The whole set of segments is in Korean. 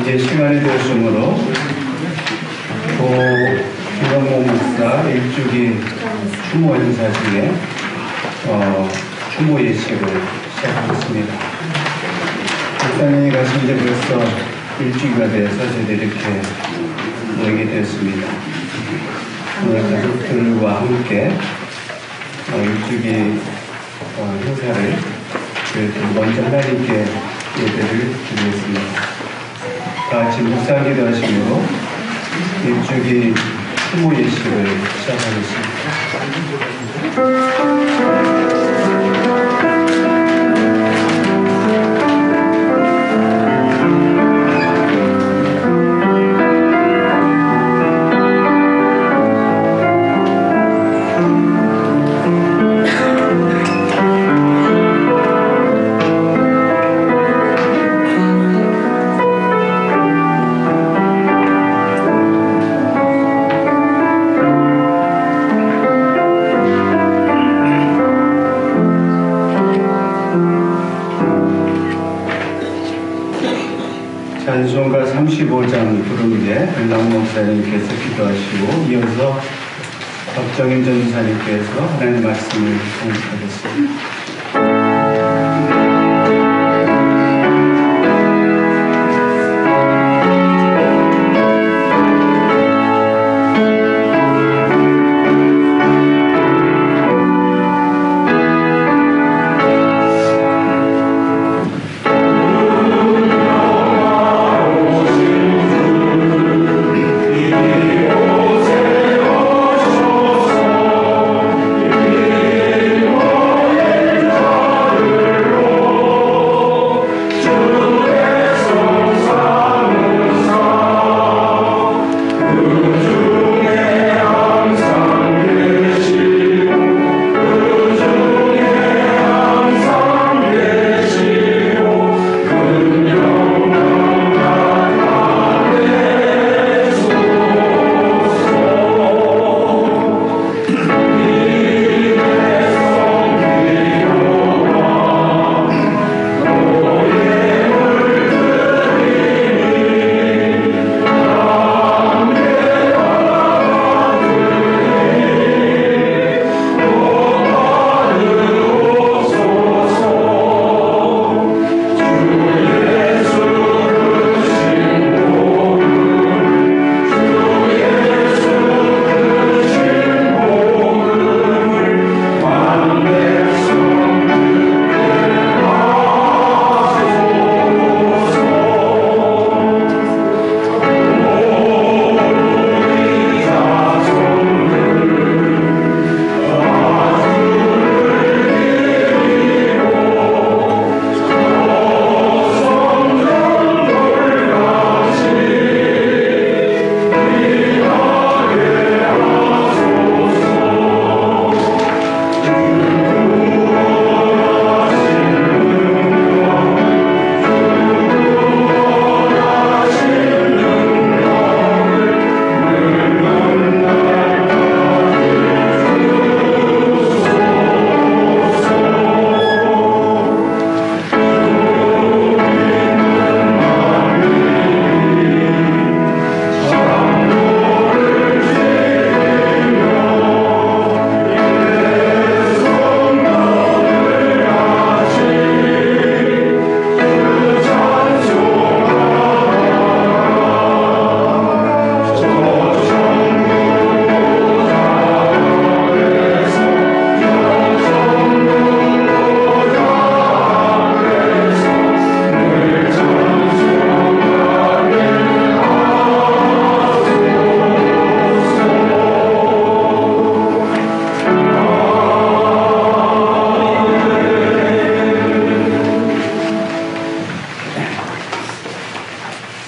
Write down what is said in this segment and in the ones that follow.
이제 시간이 되었으므로 김영모 목사 일주기 추모 행사 중에 추모 예식을 시작하겠습니다. 목사님이 가신 지 벌써 일주기가 돼서 저희들이 이렇게 모이게 되었습니다. 오늘 가족들과 함께 일주기 행사를 먼저 하나님께 예배를 드리겠습니다. 다 같이 묵상 기도하시므로 일주기 추모 예식을 시작하겠습니다. 찬송가 35장 부르는데 은당 목사님께서 기도하시고 이어서 박정인 전사님께서 하나님 말씀을 공급하겠습니다.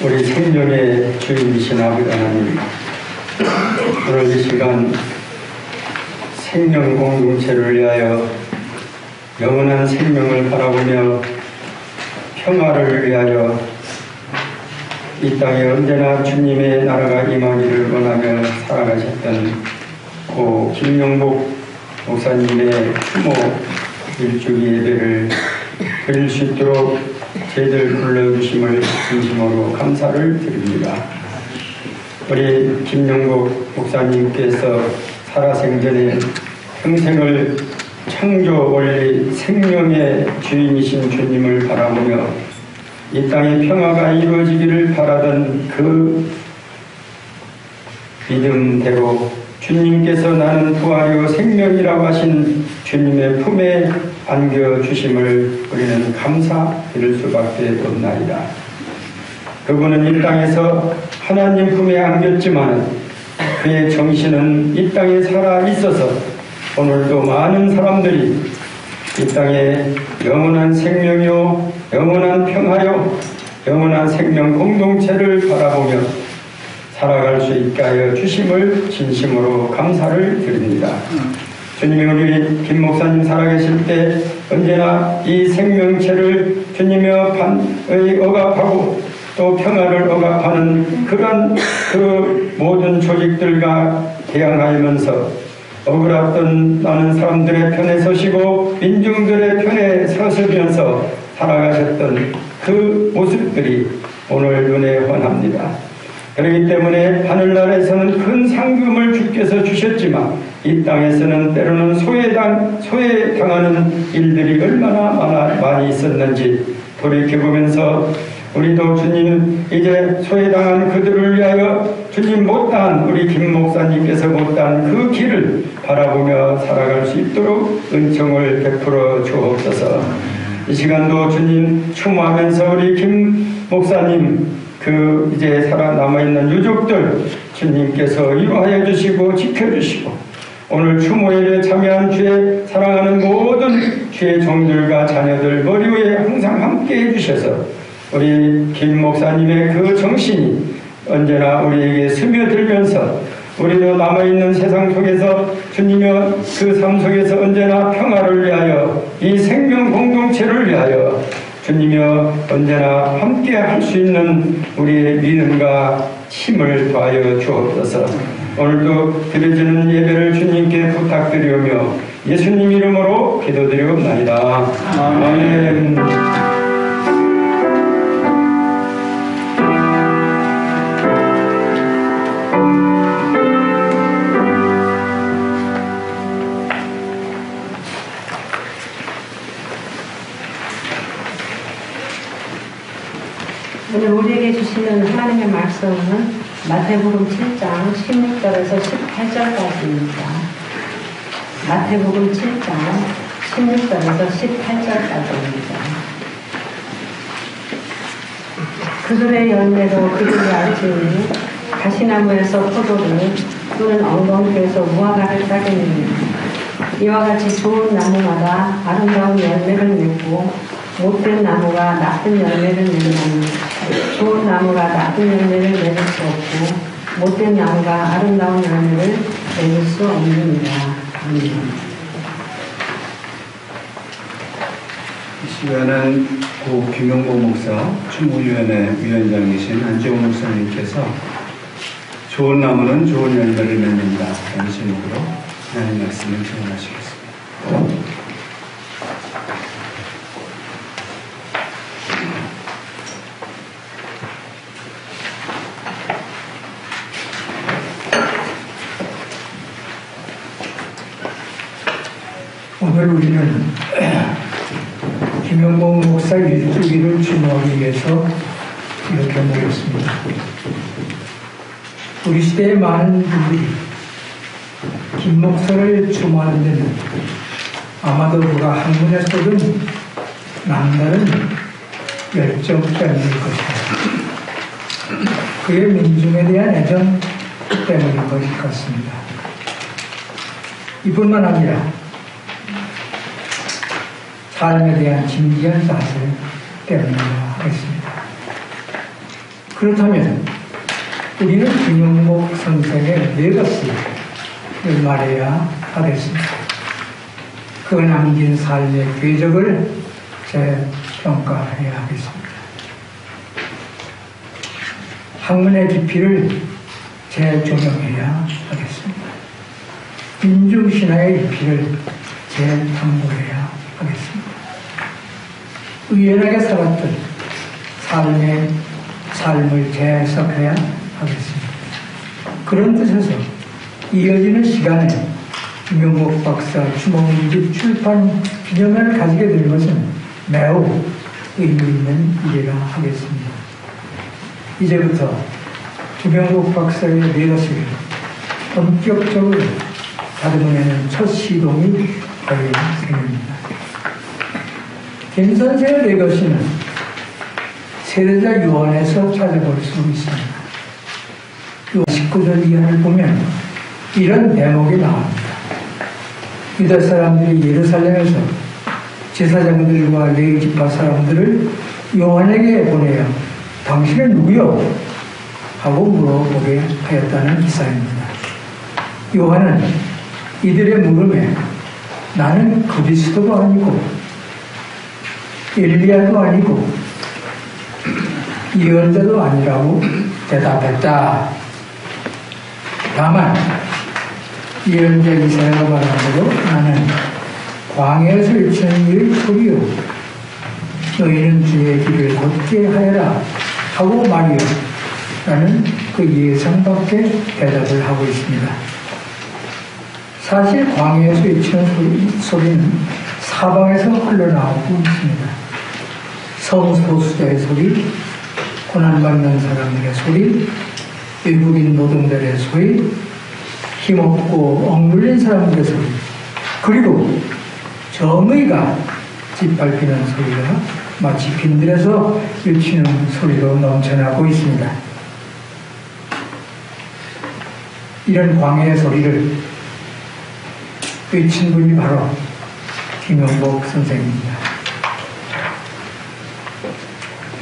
우리 생명의 주인이신 아버지 하나님, 오늘 이 시간 생명 공동체를 위하여 영원한 생명을 바라보며 평화를 위하여 이 땅에 언제나 주님의 나라가 임하기를 원하며 살아가셨던 고 김영복 목사님의 추모 일주기 예배를 드릴 수 있도록 저희들 불러주심을 진심으로 감사를 드립니다. 우리 김영국 목사님께서 살아생전에 평생을 창조 원리 생명의 주인이신 주님을 바라보며 이 땅의 평화가 이루어지기를 바라던 그 믿음대로 주님께서 나는 부활이요 생명이라고 하신 주님의 품에 안겨주심을 우리는 감사드릴 수밖에 없나이다. 그분은 이 땅에서 하나님 품에 안겼지만 그의 정신은 이 땅에 살아 있어서 오늘도 많은 사람들이 이 땅에 영원한 생명이요 영원한 평화요 영원한 생명 공동체를 바라보며 살아갈 수 있게 하여 주심을 진심으로 감사를 드립니다. 주님이 우리 김 목사님 살아계실 때 언제나 이 생명체를 주님의 억압하고 또 평화를 억압하는 그런 그 모든 조직들과 대항하면서 억울했던 많은 사람들의 편에 서시고 민중들의 편에 서시면서 살아가셨던 그 모습들이 오늘 눈에 환합니다. 그렇기 때문에 하늘나라에서는 큰 상금을 주께서 주셨지만 이 땅에서는 때로는 소외당하는 일들이 얼마나 많이 있었는지 돌이켜보면서 우리도 주님 이제 소외당한 그들을 위하여 주님 못다한 우리 김 목사님께서 못다한 그 길을 바라보며 살아갈 수 있도록 은총을 베풀어 주옵소서. 이 시간도 주님 추모하면서 우리 김 목사님 그 이제 살아남아있는 유족들 주님께서 위로하여 주시고 지켜주시고 오늘 추모회에 참여한 주의 사랑하는 모든 주의 종들과 자녀들 머리 위에 항상 함께 해주셔서 우리 김 목사님의 그 정신이 언제나 우리에게 스며들면서 우리도 남아있는 세상 속에서 주님의 그 삶 속에서 언제나 평화를 위하여 이 생명 공동체를 위하여 주님여 언제나 함께 할 수 있는 우리의 믿음과 힘을 더하여 주옵소서. 오늘도 드려지는 예배를 주님께 부탁드리오며 예수님 이름으로 기도드리옵나이다. 아멘. 오늘 우리에게 주시는 하나님의 말씀은 마태복음 7장 16절에서 18절까지입니다. 마태복음 7장 16절에서 18절까지입니다. 그들의 열매로 그들이 알지니 가시나무에서 포도를 또는 엉겅퀴에서 무화과를 따르니 이와 같이 좋은 나무마다 아름다운 열매를 맺고 못된 나무가 나쁜 열매를 맺나니 좋은 나무가 나쁜 열매를 맺을 수 없고 못된 나무가 아름다운 열매를 맺을 수 없느니라. 아멘. 이 시간은 고 김영복 목사 추모위원회 위원장이신 안재홍 목사님께서 좋은 나무는 좋은 열매를 맺는다 라는 제목으로 하나님 말씀을 전하시겠습니다. 오늘 우리는 김영복 목사 일주기를 추모하기 위해서 이렇게 모였습니다. 우리 시대의 많은 분들이 김 목사를 추모하는 데는 아마도 그가 한문에 쏟은 남다른 열정 때문일 것입니다. 그의 민중에 대한 애정 때문일 것 같습니다. 이뿐만 아니라 삶에 대한 진지한 자세 때문이라 하겠습니다. 그렇다면 우리는 김영복 선생의 레거시를 말해야 하겠습니다. 그 남긴 삶의 궤적을 재평가해야 하겠습니다. 학문의 깊이를 재조명해야 하겠습니다. 민중신화의 깊이를 재탐구해야 하겠습니다. 의연하게 살았던 삶을 재해석해야 하겠습니다. 그런 뜻에서 이어지는 시간에 김용복 박사 주몽집 출판 기념회를 가지게 된 것은 매우 의미 있는 일이라 하겠습니다. 이제부터 김용복 박사의 레거시를 본격적으로 다듬어내는 첫 시동이 걸릴 셈입니다. 김 선생의 레거시는 세례자 요한에서 찾아볼 수 있습니다. 19절 이하를 보면 이런 대목이 나옵니다. 유다 사람들이 예루살렘에서 제사장들과 레위 지파 사람들을 요한에게 보내어 당신은 누구요? 하고 물어보게 하였다는 기사입니다. 요한은 이들의 물음에 나는 그리스도도 아니고 엘리야도 아니고 예언자도 아니라고 대답했다. 다만 예언자 이사야가 말한 대로 나는 광야에서 외치는 이의 소리요 너희는 주의 길을 걷게 하여라 하고 말이요 라는 그 예상밖에 대답을 하고 있습니다. 사실 광야에서 외치는 소리는 사방에서 흘러나오고 있습니다. 성소수자의 소리, 고난받는 사람들의 소리, 외국인 노동자의 소리, 힘없고 억눌린 사람들의 소리, 그리고 정의가 짓밟히는 소리가 마치 빈들에서 외치는 소리로 넘쳐나고 있습니다. 이런 광야의 소리를 외친 분이 바로 김용복 선생입니다.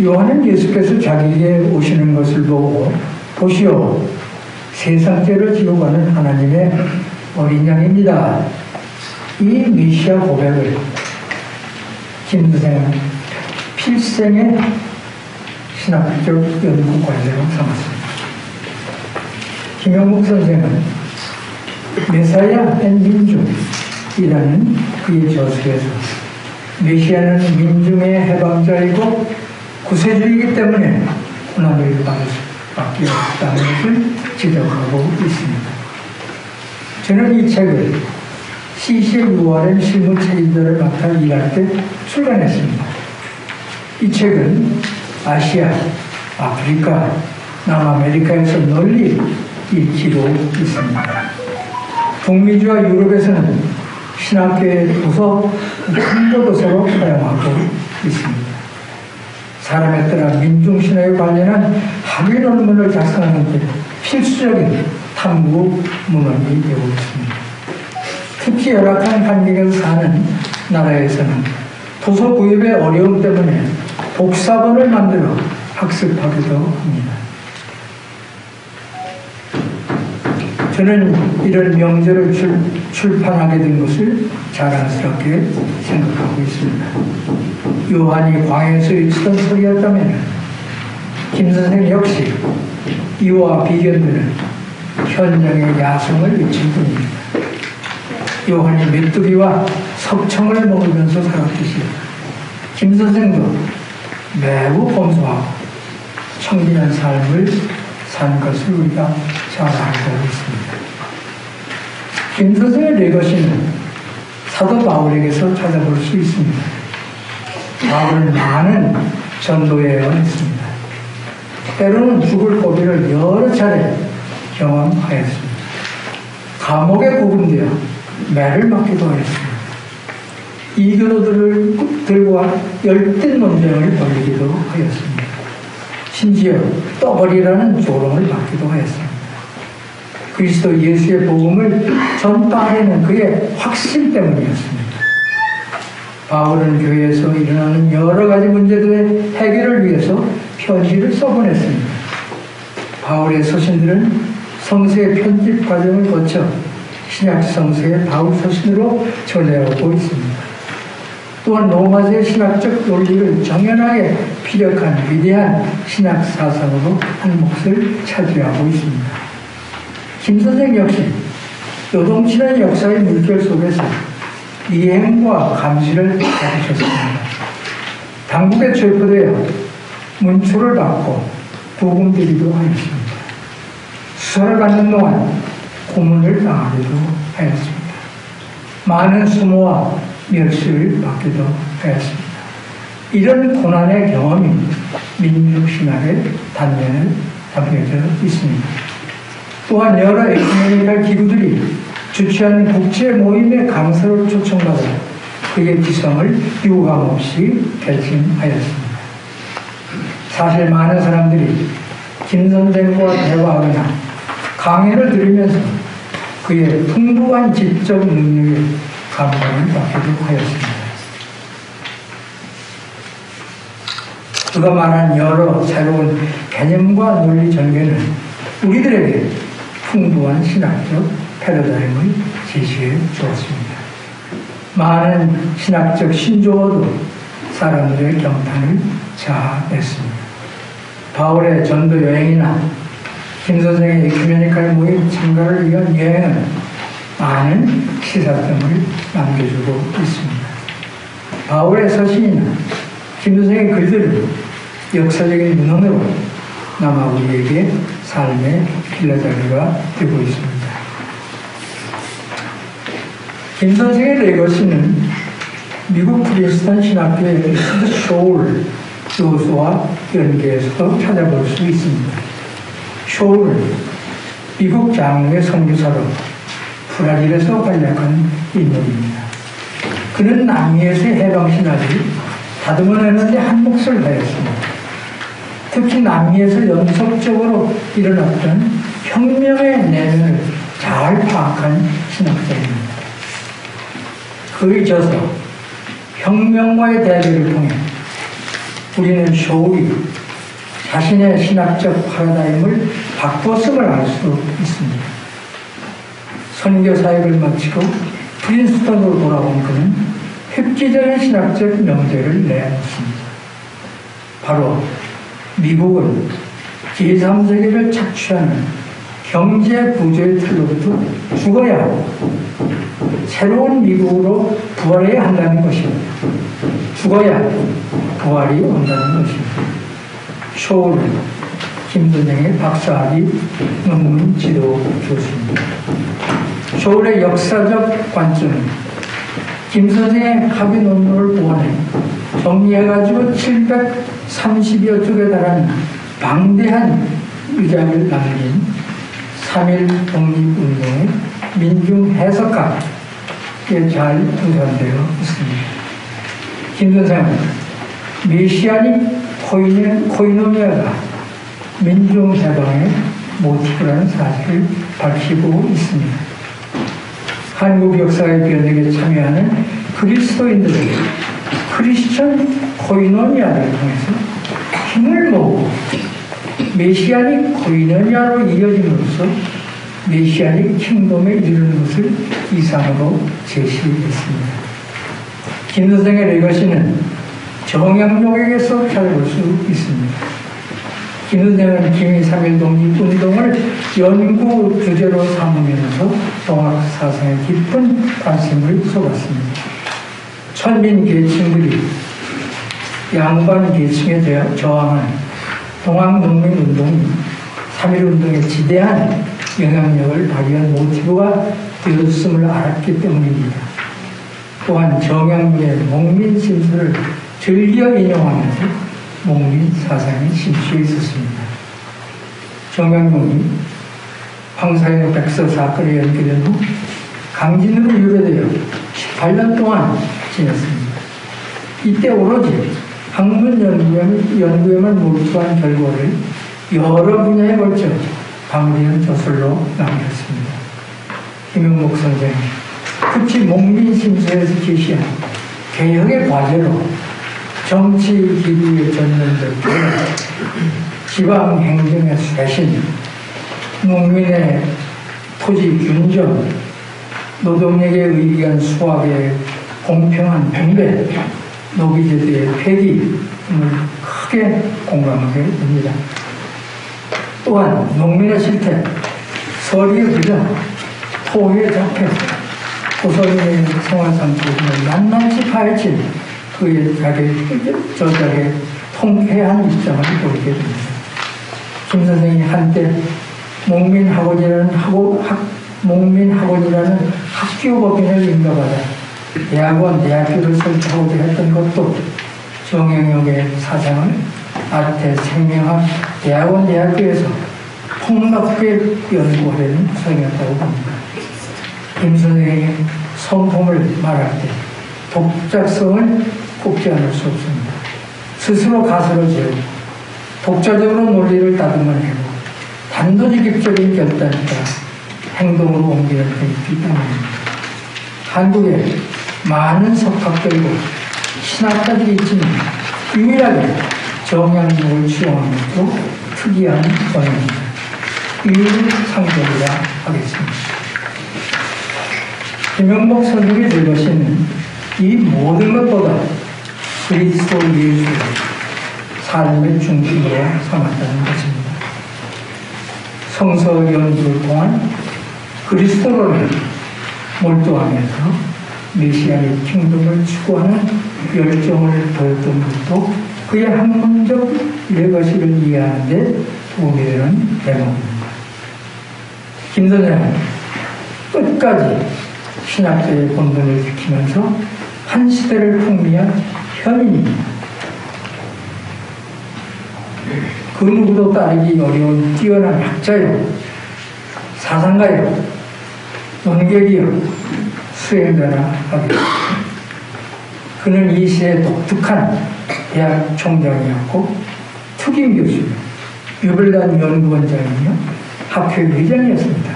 요한은 예수께서 자기에게 오시는 것을 보고 보시오 세상죄를 지고 가는 하나님의 어린 양입니다. 이 메시아 고백을 김 선생은 필생의 신학적 연구 과제로 삼았습니다. 김용복 선생은 메사야 앤 민중이라는 그의 저서에서 메시아는 민중의 해방자이고 구세주이기 때문에 고난을 받을 수밖에 없다는 것을 지적하고 있습니다. 저는 이 책을 CC의 6월엔 실무 책임자를 맡아 일할 때 출간했습니다. 이 책은 아시아, 아프리카, 남아메리카에서 널리 읽히고 있습니다. 북미주와 유럽에서는 신학교의 도서, 한도도서로 사용하고 있습니다. 사람에 따라 민중신화에 관련한 학위 논문을 작성하는 데 필수적인 탐구 문헌이 되고 있습니다. 특히 열악한 환경에서 사는 나라에서는 도서 구입의 어려움 때문에 복사본을 만들어 학습하기도 합니다. 저는 이런 명제를 출판하게 된 것을 자랑스럽게 생각하고 있습니다. 요한이 광야에서 외치던 소리였다면 김 선생 역시 이와 비견되는 현장의 야성을 외친 분입니다. 요한이 메뚜기와 석청을 먹으면서 살았듯이 김 선생도 매우 검소하고 청진한 삶을 산 것을 우리가 잘 알고 있습니다. 김 선생의 레거시는 사도 바울에게서 찾아볼 수 있습니다. 바울은 많은 전도에 했습니다. 때로는 죽을 고비를 여러 차례 경험하였습니다. 감옥에 구금되어 매를 맞기도 하였습니다. 이교도들과 열띤 논쟁을 벌이기도 하였습니다. 심지어 떠벌이라는 조롱을 받기도 하였습니다. 그리스도 예수의 복음을 전파하려는 그의 확신 때문이었습니다. 바울은 교회에서 일어나는 여러 가지 문제들의 해결을 위해서 편지를 써보냈습니다. 바울의 서신들은 성서의 편집 과정을 거쳐 신약 성서의 바울 서신으로 전해오고 있습니다. 또한 로마제 신학적 논리를 정연하게 피력한 위대한 신학 사상으로 한 몫을 차지하고 있습니다. 김 선생 역시 요동치는 역사의 물결 속에서 이행과 감시를 가르쳤습니다. 당국에 체포되어 문초를 받고 부금드리기도 하였습니다. 수사를 받는 동안 고문을 당하기도 하였습니다. 많은 수모와 멸시를 받기도 하였습니다. 이런 고난의 경험이 민주신학의 단면에 담겨져 있습니다. 또한 여러 에쿠메니컬 기구들이 주최한 국제 모임의 강사를 초청받아 그의 기성을 유감없이 결심하였습니다. 사실 많은 사람들이 김 선생과 대화하거나 강의를 들으면서 그의 풍부한 지적 능력에 감동을 받기도 하였습니다. 그가 말한 여러 새로운 개념과 논리 전개는 우리들에게 풍부한 신학적 패러다임을 제시해 주었습니다. 많은 신학적 신조어도 사람들의 경탄을 자아냈습니다. 바울의 전도 여행이나 김 선생의 에큐메니컬 모임 참가를 위한 여행은 많은 시사점을 남겨주고 있습니다. 바울의 서신이나 김 선생의 글들은 역사적인 문헌으로 남아 우리에게 삶의 필라자리가 되고 있습니다. 김 선생의 레거시는 미국 프린스턴 신학교의 리처드 쇼울 교수와 연계해서 찾아볼 수 있습니다. 쇼울은 미국 장로의 선교사로 브라질에서 활약한 인물입니다. 그는 남미에서의 해방신학이 다듬어내는데 한 몫을 하였습니다. 특히 남미에서 연속적으로 일어났던 혁명의 내면을 잘 파악한 신학자입니다. 그의 저서 혁명과의 대결을 통해 우리는 쇼울이 자신의 신학적 파라다임을 바꿨음을 알 수 있습니다. 선교 사역을 마치고 프린스턴으로 돌아온 그는 획기적인 신학적 명제를 내놓습니다. 바로 미국은 제3세계를 착취하는 경제 부조의 틀로부터 죽어야 하고 새로운 미국으로 부활해야 한다는 것입니다. 죽어야 부활이 온다는 것입니다. 쇼울은 김 선생의 박사학위 논문 지도 교수입니다. 쇼울의 역사적 관점은 김 선생의 학위 논문을 보완해 정리해가지고 730여 쪽에 달하는 방대한 유작을 남긴 3.1 독립운동의 민중 해석학에 잘 구성되어 있습니다. 김 선생은 메시아닉 코이노미아가 민중 해방의 모티브라는 사실을 밝히고 있습니다. 한국 역사의 변혁에 참여하는 그리스도인들은 크리스천 코이노미아를 통해서 힘을 모으고 메시아닉 코이노미아로 이어짐으로써 메시아닉 킹덤에 이르는 것을 이상으로 제시했습니다. 김 선생의 레거시는 정약용에게서 찾아볼 수 있습니다. 김 선생은 김이 3.1 독립운동을 연구 주제로 삼으면서 동학사상에 깊은 관심을 쏟았습니다. 천민 계층들이 양반 계층에 저항한 동학농민운동이 3.1운동에 지대한 영향력을 발휘한 모티브가 되었음을 알았기 때문입니다. 또한 정약용의 목민 신수를 즐겨 인용하면서 목민 사상에 심취해 있었습니다. 정약용이 황사의 백서 사건에 연결된 후 강진으로 유배되어 18년 동안 지냈습니다. 이때 오로지 학문 연구에만 몰두한 결과를 여러 분야에 걸쳐 방대한 저술로 남겼습니다. 김영목 선생, 특히 목민심서에서 제시한 개혁의 과제로 정치 기부의 전면적과 지방 행정의 쇄신, 농민의 토지 균정, 노동력에 의기한 수확의 공평한 분배, 노비제도의 폐기 등을 크게 공감하게 됩니다. 또한 농민의 실태, 서리의 부정, 토의 적폐, 고소인의 생활상태 등을 낱낱이 파헤친 그의 저작의 통쾌한 입장을 보이게 됩니다. 김 선생이 한때 목민학원이라는 학교법인을 인가받아 대학교를 설치하고자 했던 것도 정영역의 사장을 아태 생명학 대학교에서 폭넓게 연구하려는 구성이었다고 봅니다. 김 선생의 성품을 말할 때 독자성을 꼽지 않을 수 없습니다. 스스로 가설을 세우고 독자적으로 논리를 다듬어내고 단도직입적인 결단에 따라 행동으로 옮기는 데 있기 때문입니다. 한국에 많은 석학들과 신학자들이 있지만 유일하게 정양목을 취용한 것도 특이한 경우입니다. 이유를 상정이라 하겠습니다. 김영복 선생이 들으신 이 모든 것보다 그리스도 예수를 삶의 중심으로 삼았다는 것입니다. 성서 연구를 통한 그리스도를 몰두하면서 메시아의 킹덤을 추구하는 열정을 보였던 것도 그의 학문적 레거시를 이해하는 데 도움이 되는 대목입니다. 김 선생은 끝까지 신학자의 본분을 지키면서 한 시대를 풍미한 현인입니다. 그 누구도 따르기 어려운 뛰어난 학자요, 사상가요, 논객이요, 수행자라 하겠습니다. 그는 이 시대의 독특한 대학 총장이었고 특임 교수요, 유별난 연구원장이며 학회 회장이었습니다.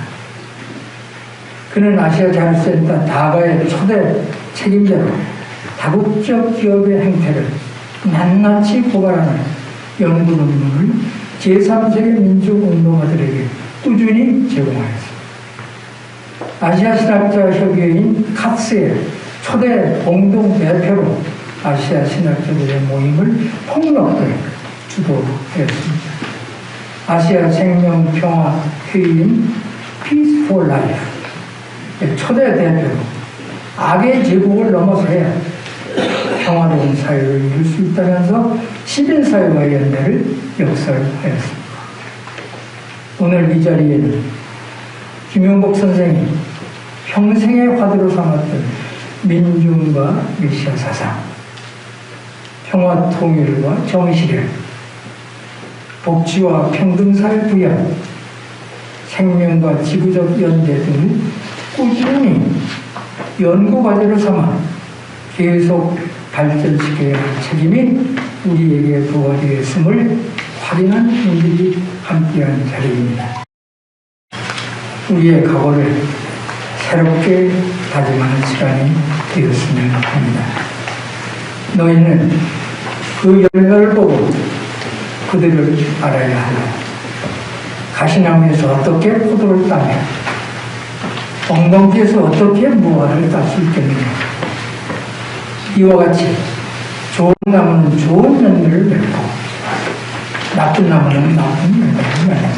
그는 아시아 자율센터 다가의 초대 책임자로 다국적 기업의 행태를 낱낱이 고발하는 연구 논문을 제3세계 민족운동가들에게 꾸준히 제공하였습니다. 아시아 신학자 협의회인 카츠의 초대 공동 대표로 아시아 신학자들의 모임을 폭넓게 주도하였습니다. 아시아 생명평화회의인 Peace for Life 초대 대표로 악의 제국을 넘어서야 평화로운 사회를 이룰 수 있다면서 시민사회와의 연대를 역설하였습니다. 오늘 이 자리에는 김영복 선생이 평생의 화두로 삼았던 민중과 메시아 사상, 평화 통일과 정의실현, 복지와 평등사회 부양, 생명과 지구적 연대 등을 꾸준히 연구과제로 삼아 계속 발전시켜야 할 책임이 우리에게 부과되었음을 확인한 분들이 함께한 자리입니다. 우리의 각오를 새롭게 다짐하는 시간이 되었으면 합니다. 너희는 그 열매를 보고 그들을 알아야 하라. 가시나무에서 어떻게 포도를 따며 엉겅퀴에서 어떻게 무화과를 딸 수 있겠느냐. 이와 같이 좋은 나무는 좋은 열매를 맺고 나쁜 나무는 나쁜 열매를 맺는다.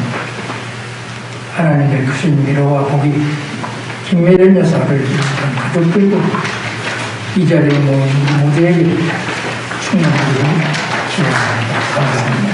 하나님의 크신 위로와 복이 김미련 여사를 비롯한 가족들과 이 자리에 모인 모두에게 충만하기를 기원합니다. 감사합니다.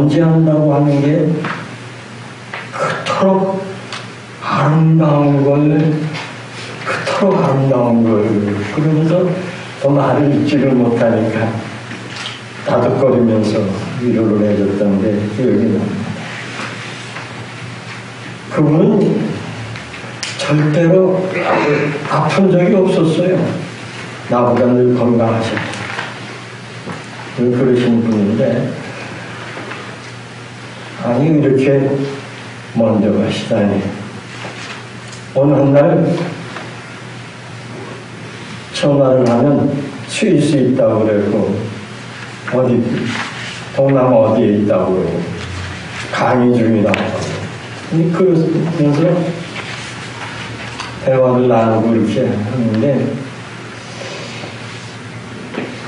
존재한다고 하는 게 그토록 아름다운 걸, 그러면서 또 말을 잊지를 못하니까 다독거리면서 위로를 해줬던 게 기억이 납니다. 그분은 절대로 아픈 적이 없었어요. 나보다 늘 건강하셨고 그러신 분인데, 아니 이렇게 먼저 가시다니. 어느 날 전화를 하면 스위스 있다고 그랬고, 어디 동남아 어디에 있다고 그러고, 강의 중이라고 하고, 그러면서 대화를 나누고 이렇게 하는데,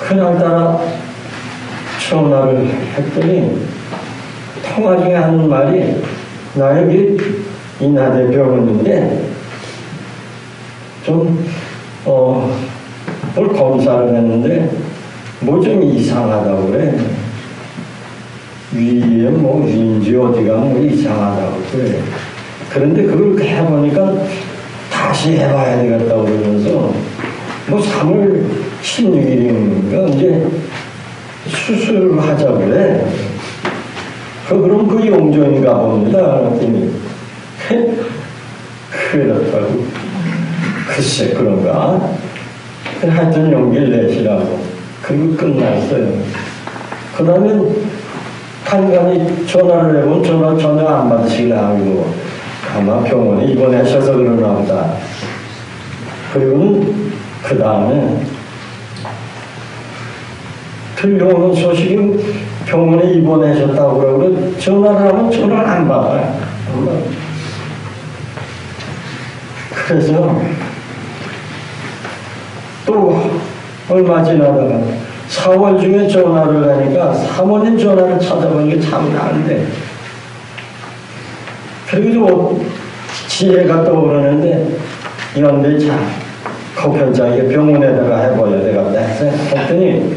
그날따라 전화를 했더니 통화 중에 하는 말이, 나 여기 인하대 병원인데 좀 뭘 검사를 했는데 뭐 좀 이상하다고 그래. 위에 뭐 위인지 어디가 뭐 이상하다고 그래. 그런데 그걸 해보니까 다시 해봐야 되겠다고 그러면서 뭐 3월 16일인가 이제 수술을 하자고 그래. 그럼 그 용종인가 봅니다. 그랬더니 그렇다고. 글쎄 그런가? 하여튼 용기를 내시라고. 그리고 끝났어요. 그러면 간간히 전화를 해보면 전화 안 받으시려 하고, 아마 병원에 입원하셔서 그러나 보다. 그리고는 그 다음에 들려오는 소식이 병원에 입원하셨다고 그러고, 전화를 하면 전화를 안 받아요. 그래서 또 얼마 지나다가 4월 중에 전화를 하니까 사모님 전화를 찾아보니까 참 나은데, 그리고 지혜가 떠오르는데, 이런데 참 거편장에 병원에다가 해봐야 되겠다 해서 했더니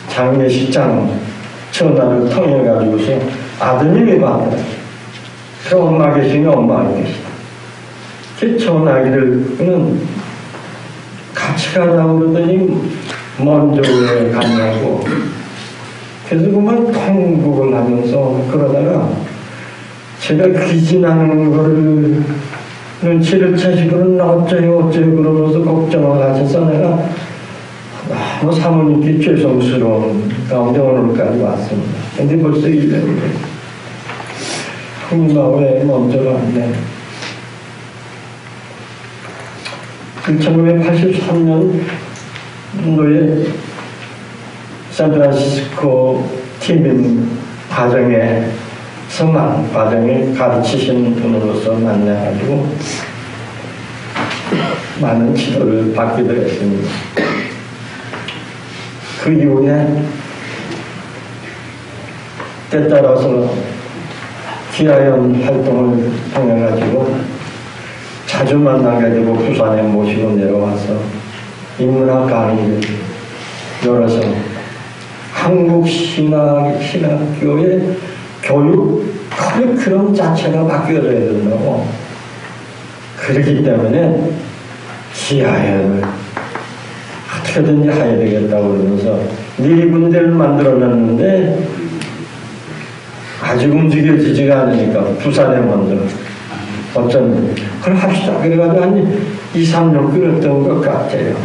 장례식장 전화를 통해가지고서 아드님이 받더라. 그 엄마 계시면 엄마 계시다. 그 전화기를 같이 가자고 그러더니 먼저 왜 가냐고. 그래서 그만 통곡을 하면서 그러다가 제가 귀진하는 거를 눈치를 채시고는 어쩌요 그러면서 걱정을 하셔서 내가 너무 사모님께 죄송스러운 가운데 오늘까지 왔습니다. 근데 벌써 1년이 됐어요. 흥마을에 먼저 갔네. 1983년도에 샌프란시스코 팀빈 과정에 성만 과정에 가르치신 분으로서 만나가지고 많은 지도를 받기도 했습니다. 그 이후에 때따라서 기아연 활동을 통해가지고 자주 만나게 되고 부산에 모시고 내려와서 인문학 강의를 열어서 한국 신학교의 교육 커리큘럼 자체가 바뀌어져야 된다고. 그렇기 때문에 기아연을 어떻게든지 해야 되겠다고 그러면서 미리 군대를 만들어놨는데 아직 움직여지지가 않으니까 부산에 먼저 어쩐 그럼 합시다. 그래가지고 한 2-3년 끌었던 것 같아요.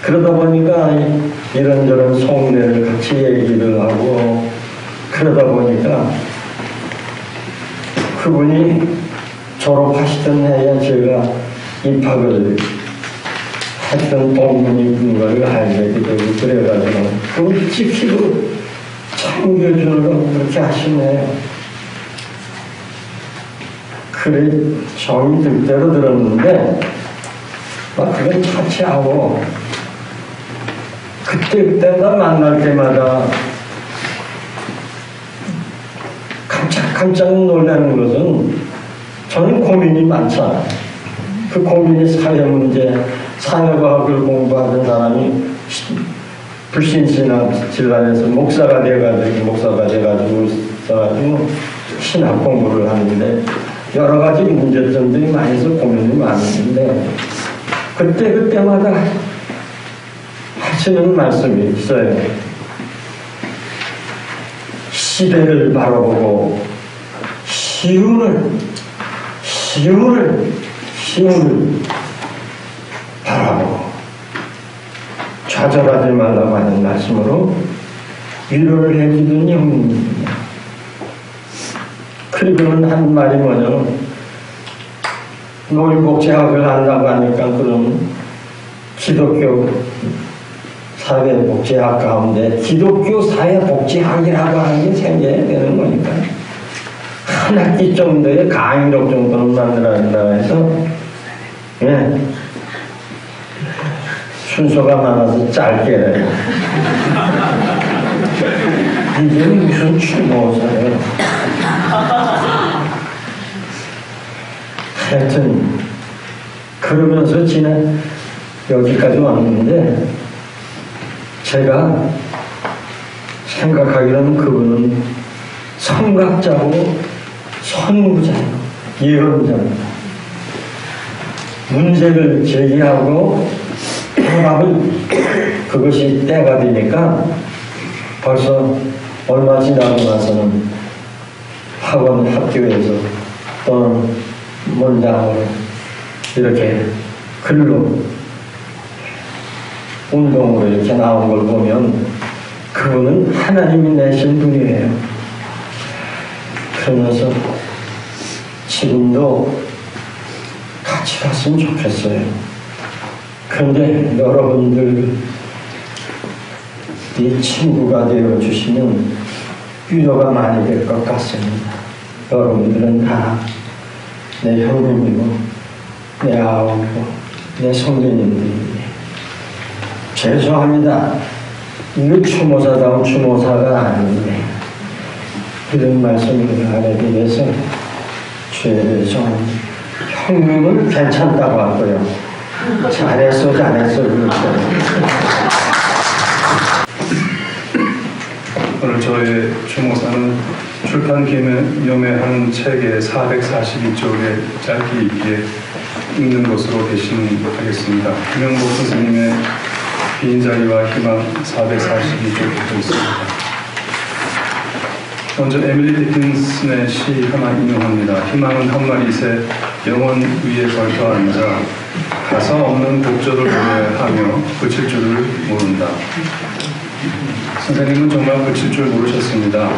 그러다 보니까 이런저런 속내를 같이 얘기를 하고 그러다 보니까 그분이 졸업하시던 해에 제가 입학을 했던 동문인 걸 알게 되고 그래가지고 그걸 지키고 챙겨주려고 그렇게 하시네요. 그래 정이 들 대로 들었는데 막 그건 차치하고 그때마다 만날 때마다 깜짝 놀라는 것은 저는 고민이 많잖아요. 그 고민이 사회 문제, 사회과학을 공부하던 사람이 불신신앙 질환에서 목사가 돼가지고 신학 공부를 하는데 여러 가지 문제점들이 많이 있어 고민이 많은데 그때마다 하시는 말씀이 있어요. 시대를 바라보고 시운을 바라보고 좌절하지 말라고 하는 말씀으로 위로를 해주던 형님입니다. 그리고는 한 말이 뭐냐면 노인복지학을 한다고 하니까 그럼 기독교 사회복지학 가운데 기독교 사회복지학이라고 하는 게 생겨야 되는 거니까 한 학기 정도의 강의록 정도는 만들어야 한다 해서 순서가 많아서 짧게 해요. 이게 무슨 추모사예요. 하여튼 그러면서 여기까지 왔는데 제가 생각하기로는 그분은 성각자고 선구자예요. 예언자입니다. 문제를 제기하고 해답을 그것이 때가 되니까 벌써 얼마 지나고 나서는 학교에서 또는 문장으로 이렇게 글로 운동으로 이렇게 나온 걸 보면 그분은 하나님이 내신 분이에요. 그러면서 지금도 같이 갔으면 좋겠어요. 그런데 여러분들이 친구가 되어주시면 위로가 많이 될 것 같습니다. 여러분들은 다 내 형님이고 내 아우고 내 성도님들이니 죄송합니다. 이거 추모사다운 추모사가 아닌데 이런 말씀을 하기 위해서 죄송 형님은 괜찮다고 하고요. 잘했어 그렇게. 오늘 저의 추모사는 출판 기념회 하는 책의 442쪽에 짧게 있게 읽는 것으로 대신하겠습니다. 김영복 선생님의 빈자리와 희망 442쪽 붙어 있습니다. 먼저 에밀리 디킨슨의 시 하나 인용합니다. 희망은 한 마리 새 영원 위에 걸터 앉아 가사 없는 곡조를 노래하며 그칠 줄을 모른다. 선생님은 정말 그칠 줄 모르셨습니다.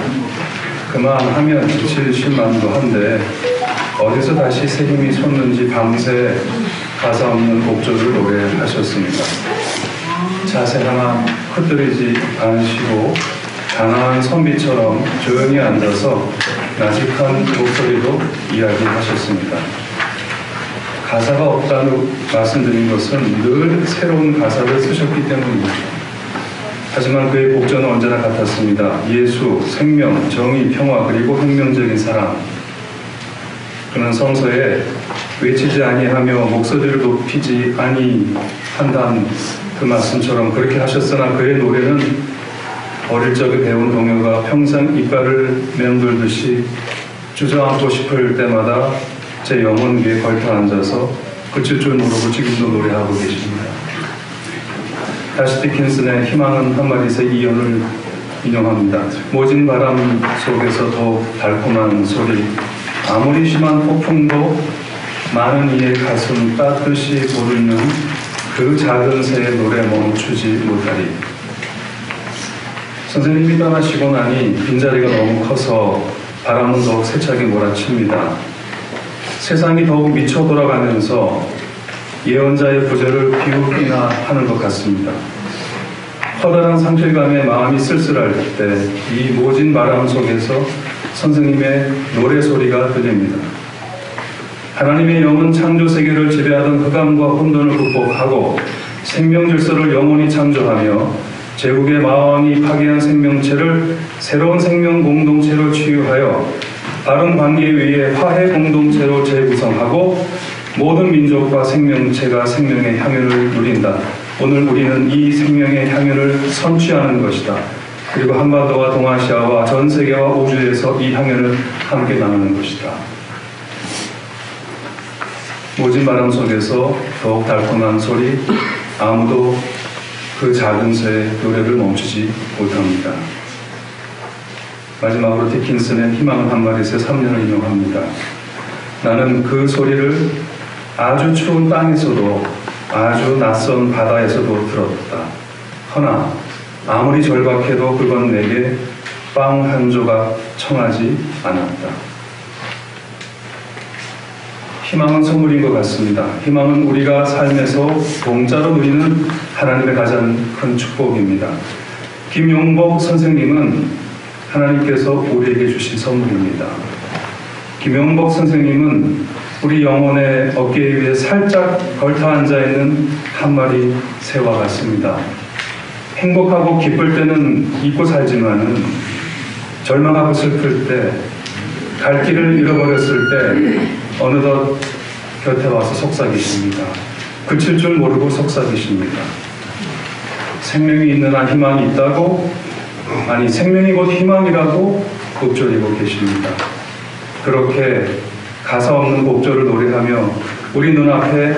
그만하면 그칠 실만도 한데 어디서 다시 새 힘이 솟는지 밤새 가사 없는 곡조를 노래하셨습니다. 자세 하나 흩뜨리지 않으시고 단아한 선비처럼 조용히 앉아서 나직한 목소리로 이야기하셨습니다. 가사가 없다고 말씀드린 것은 늘 새로운 가사를 쓰셨기 때문입니다. 하지만 그의 복전은 언제나 같았습니다. 예수, 생명, 정의, 평화, 그리고 혁명적인 사랑. 그는 성서에 외치지 아니하며 목소리를 높이지 아니한다는 그 말씀처럼 그렇게 하셨으나 그의 노래는 어릴 적에 배운 동요가 평생 이빨을 맴돌듯이 주저앉고 싶을 때마다 제 영혼 위에 걸터 앉아서 그칠 줄 모르고 지금도 노래하고 계십니다. 다시 디킨슨의 희망은 한 마리 새 이언을 인용합니다. 모진 바람 속에서 더욱 달콤한 소리, 아무리 심한 폭풍도 많은 이의 가슴 따뜻이 부르는 그 작은 새의 노래 멈추지 못하리. 선생님이 떠나시고 나니 빈자리가 너무 커서 바람은 더욱 세차게 몰아칩니다. 세상이 더욱 미쳐 돌아가면서 예언자의 부재를 비웃기나 하는 것 같습니다. 커다란 상실감에 마음이 쓸쓸할 때 이 모진 바람 속에서 선생님의 노래 소리가 들립니다. 하나님의 영은 창조 세계를 지배하던 흑암과 혼돈을 극복하고 생명 질서를 영원히 창조하며 제국의 마왕이 파괴한 생명체를 새로운 생명 공동체로 치유하여 바른 관계에 의해 화해 공동체로 재구성하고 모든 민족과 생명체가 생명의 향유를 누린다. 오늘 우리는 이 생명의 향연을 선취하는 것이다. 그리고 한반도와 동아시아와 전 세계와 우주에서 이 향연을 함께 나누는 것이다. 모진 바람 속에서 더욱 달콤한 소리, 아무도 그 작은 새의 노래를 멈추지 못합니다. 마지막으로 디킨슨의 희망은 한 마리에서 3년을 인용합니다. 나는 그 소리를 아주 추운 땅에서도 아주 낯선 바다에서도 들었다. 허나 아무리 절박해도 그건 내게 빵 한 조각 청하지 않았다. 희망은 선물인 것 같습니다. 희망은 우리가 삶에서 공짜로 누리는 하나님의 가장 큰 축복입니다. 김용복 선생님은 하나님께서 우리에게 주신 선물입니다. 김용복 선생님은 우리 영혼의 어깨 위에 살짝 걸터 앉아있는 한 마리 새와 같습니다. 행복하고 기쁠 때는 잊고 살지만은 절망하고 슬플 때, 갈 길을 잃어버렸을 때 어느덧 곁에 와서 속삭이십니다. 그칠 줄 모르고 속삭이십니다. 생명이 있는 한 희망이 있다고, 아니 생명이 곧 희망이라고 읊조리고 계십니다. 그렇게 가사 없는 곡조를 노래하며 우리 눈앞에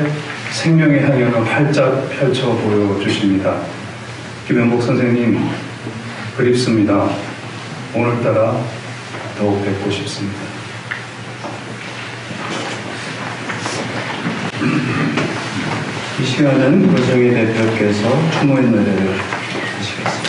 생명의 향연을 활짝 펼쳐 보여주십니다. 김현복 선생님 그립습니다. 오늘따라 더욱 뵙고 싶습니다. 이 시간은 고정희 대표께서 추모의 노래를 하시겠습니다.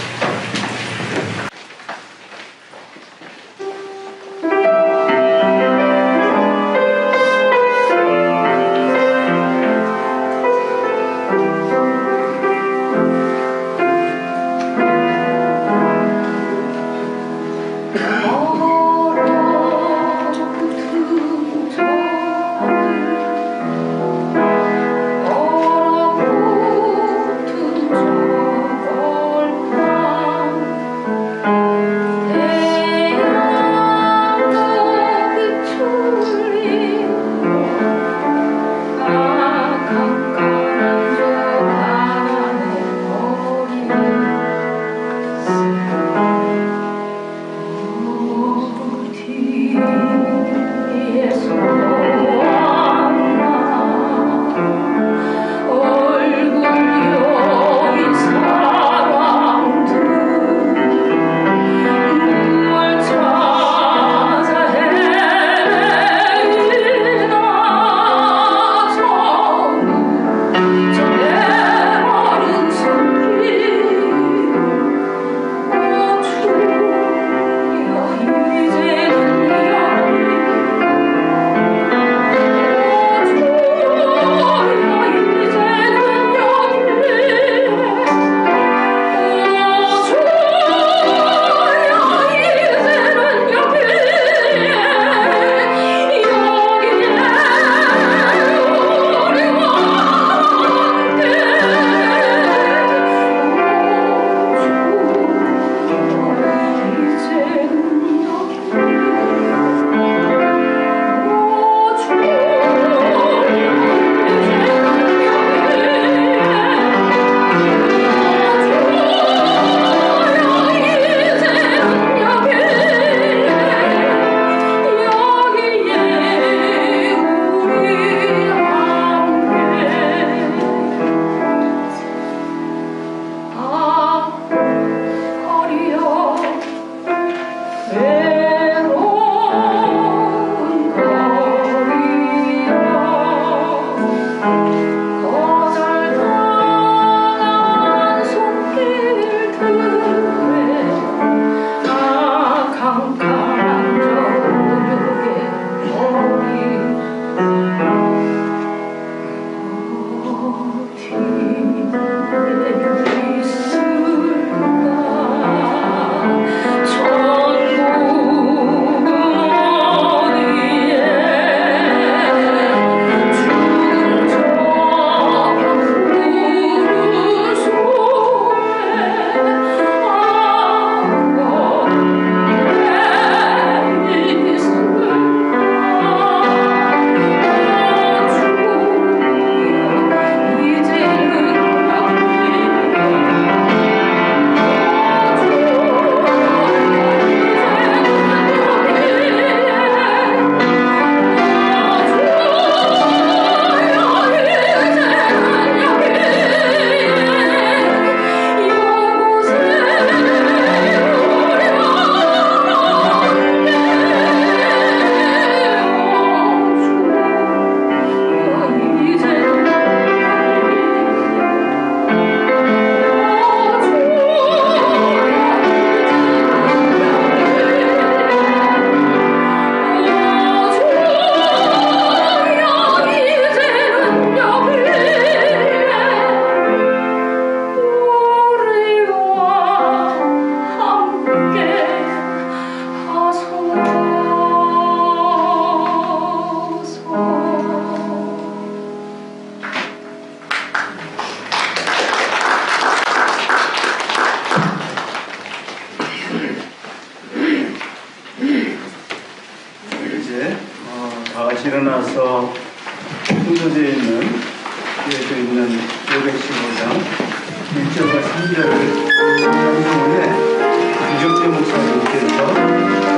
얼어붙은 저 일어나서 순서되어 있는 되어 있는 515장 1절과 3절을 찬송 후에 이적재 목사님께서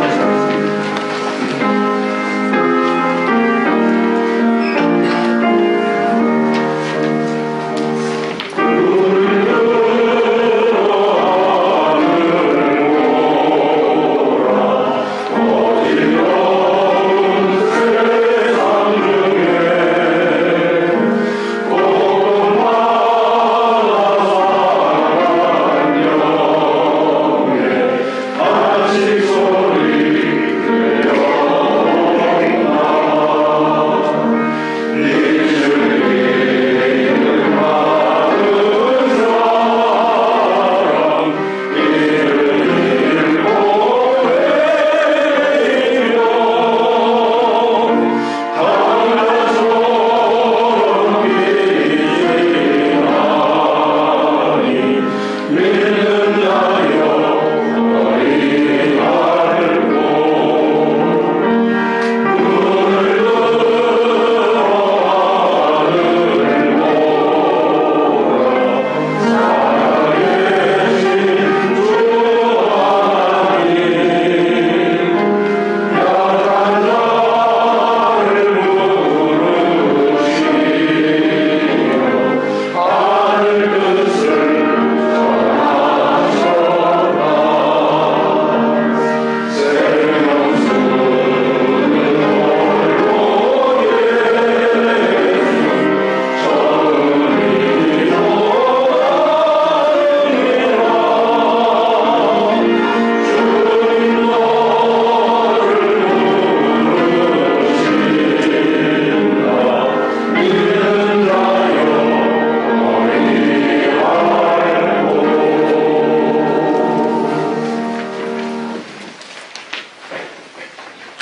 하시겠습니다.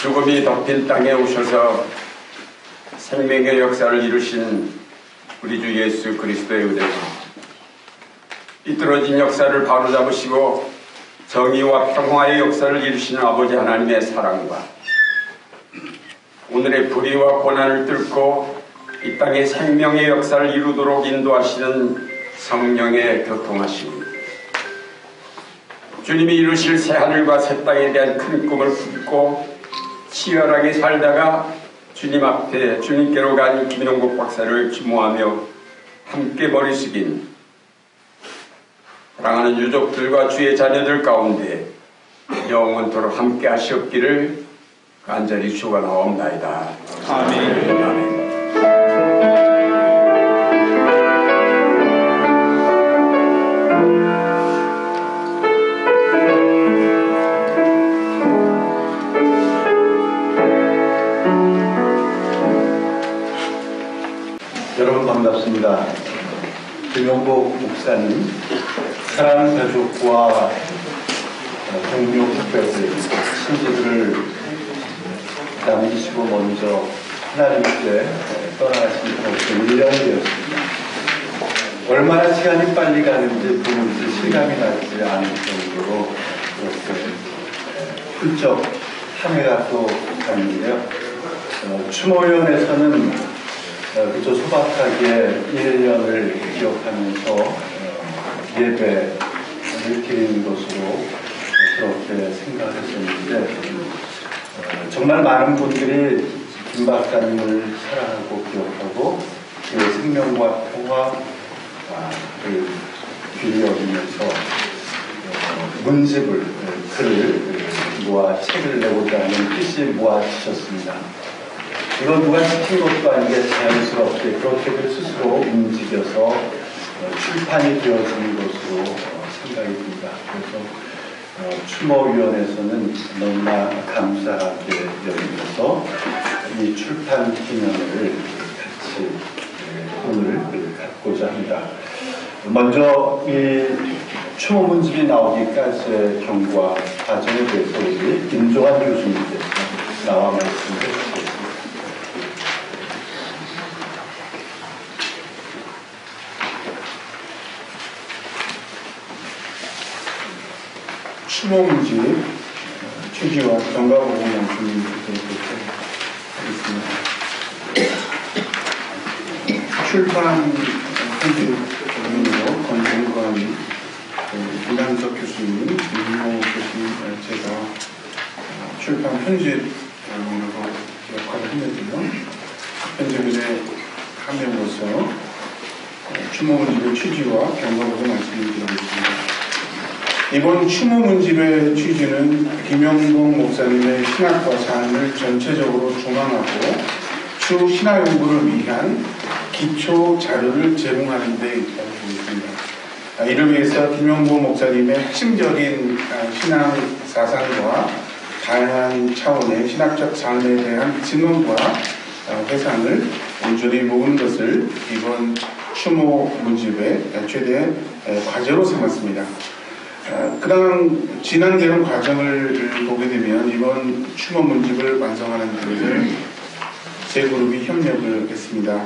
죽음이 덮인 땅에 오셔서 생명의 역사를 이루신 우리 주 예수 그리스도의 은혜와 삐뚤어진 역사를 바로잡으시고 정의와 평화의 역사를 이루시는 아버지 하나님의 사랑과 오늘의 불의와 고난을 뚫고 이 땅에 생명의 역사를 이루도록 인도하시는 성령의 교통하심, 주님이 이루실 새하늘과 새 땅에 대한 큰 꿈을 품고 치열하게 살다가 주님 앞에 주님께로 간 김용국 박사를 추모하며 함께 머리 숙인 사랑하는 유족들과 주의 자녀들 가운데 영원토록 함께 하시옵기를 간절히 축원하옵나이다. 아멘. 아멘. 여러분 반갑습니다. 김용국 목사님, 사랑하는 가족과 동료 국회의원, 친지들을 남기시고 먼저 하나님께 떠나가신 지 벌써 1년이 되었습니다. 얼마나 시간이 빨리 가는지 보면서 실감이 나지 않을 정도로 그렇게 훌쩍 한 해가 또 갔는데요. 추모위원회에서는 그저 소박하게 1년을 기억하면서 예배를 드리는 것으로 그렇게 생각했었는데 정말 많은 분들이 김 박사님을 사랑하고 기억하고 그의 생명과 평화를 귀히 여기면서 문집을 글을 모아 책을 내고자 하는 뜻이 모아주셨습니다. 이건 누가 시킨 것도 아니게 자연스럽게 그렇게 스스로 움직여서 출판이 되어지는 것으로 생각이 듭니다. 그래서 추모위원회에서는 너무나 감사하게 여기면서 이 출판 기념을 같이 오늘 갖고자 합니다. 먼저 이 추모 문집이 나오기까지의 경과 과정에 대해서 우리 김종환 교수님께서 나와 말씀해 주시겠습니다. 추모문집 취지와 경과보고만 주님께서 하겠습니다. 출판 편집으로 권정관 김남석 교수님, 김모 교수님, 제가 출판 편집으로 역할을 했는데요. 편집인의 한 명으로서 추모문집의 취지와 경과를 말씀을 드리겠습니다. 이번 추모문집의 취지는 김영봉 목사님의 신학과 삶을 전체적으로 중앙하고 추 신학 연구를 위한 기초 자료를 제공하는 데 있다고 보겠습니다. 이를 위해서 김영봉 목사님의 핵심적인 신앙 사상과 다양한 차원의 신학적 삶에 대한 증언과 회상을 온전히 모으는 것을 이번 추모 문집의 최대 과제로 삼았습니다. 그다음 진행되는 과정을 보게 되면 이번 추모 문집을 완성하는 것을 세 그룹이 협력을 했습니다.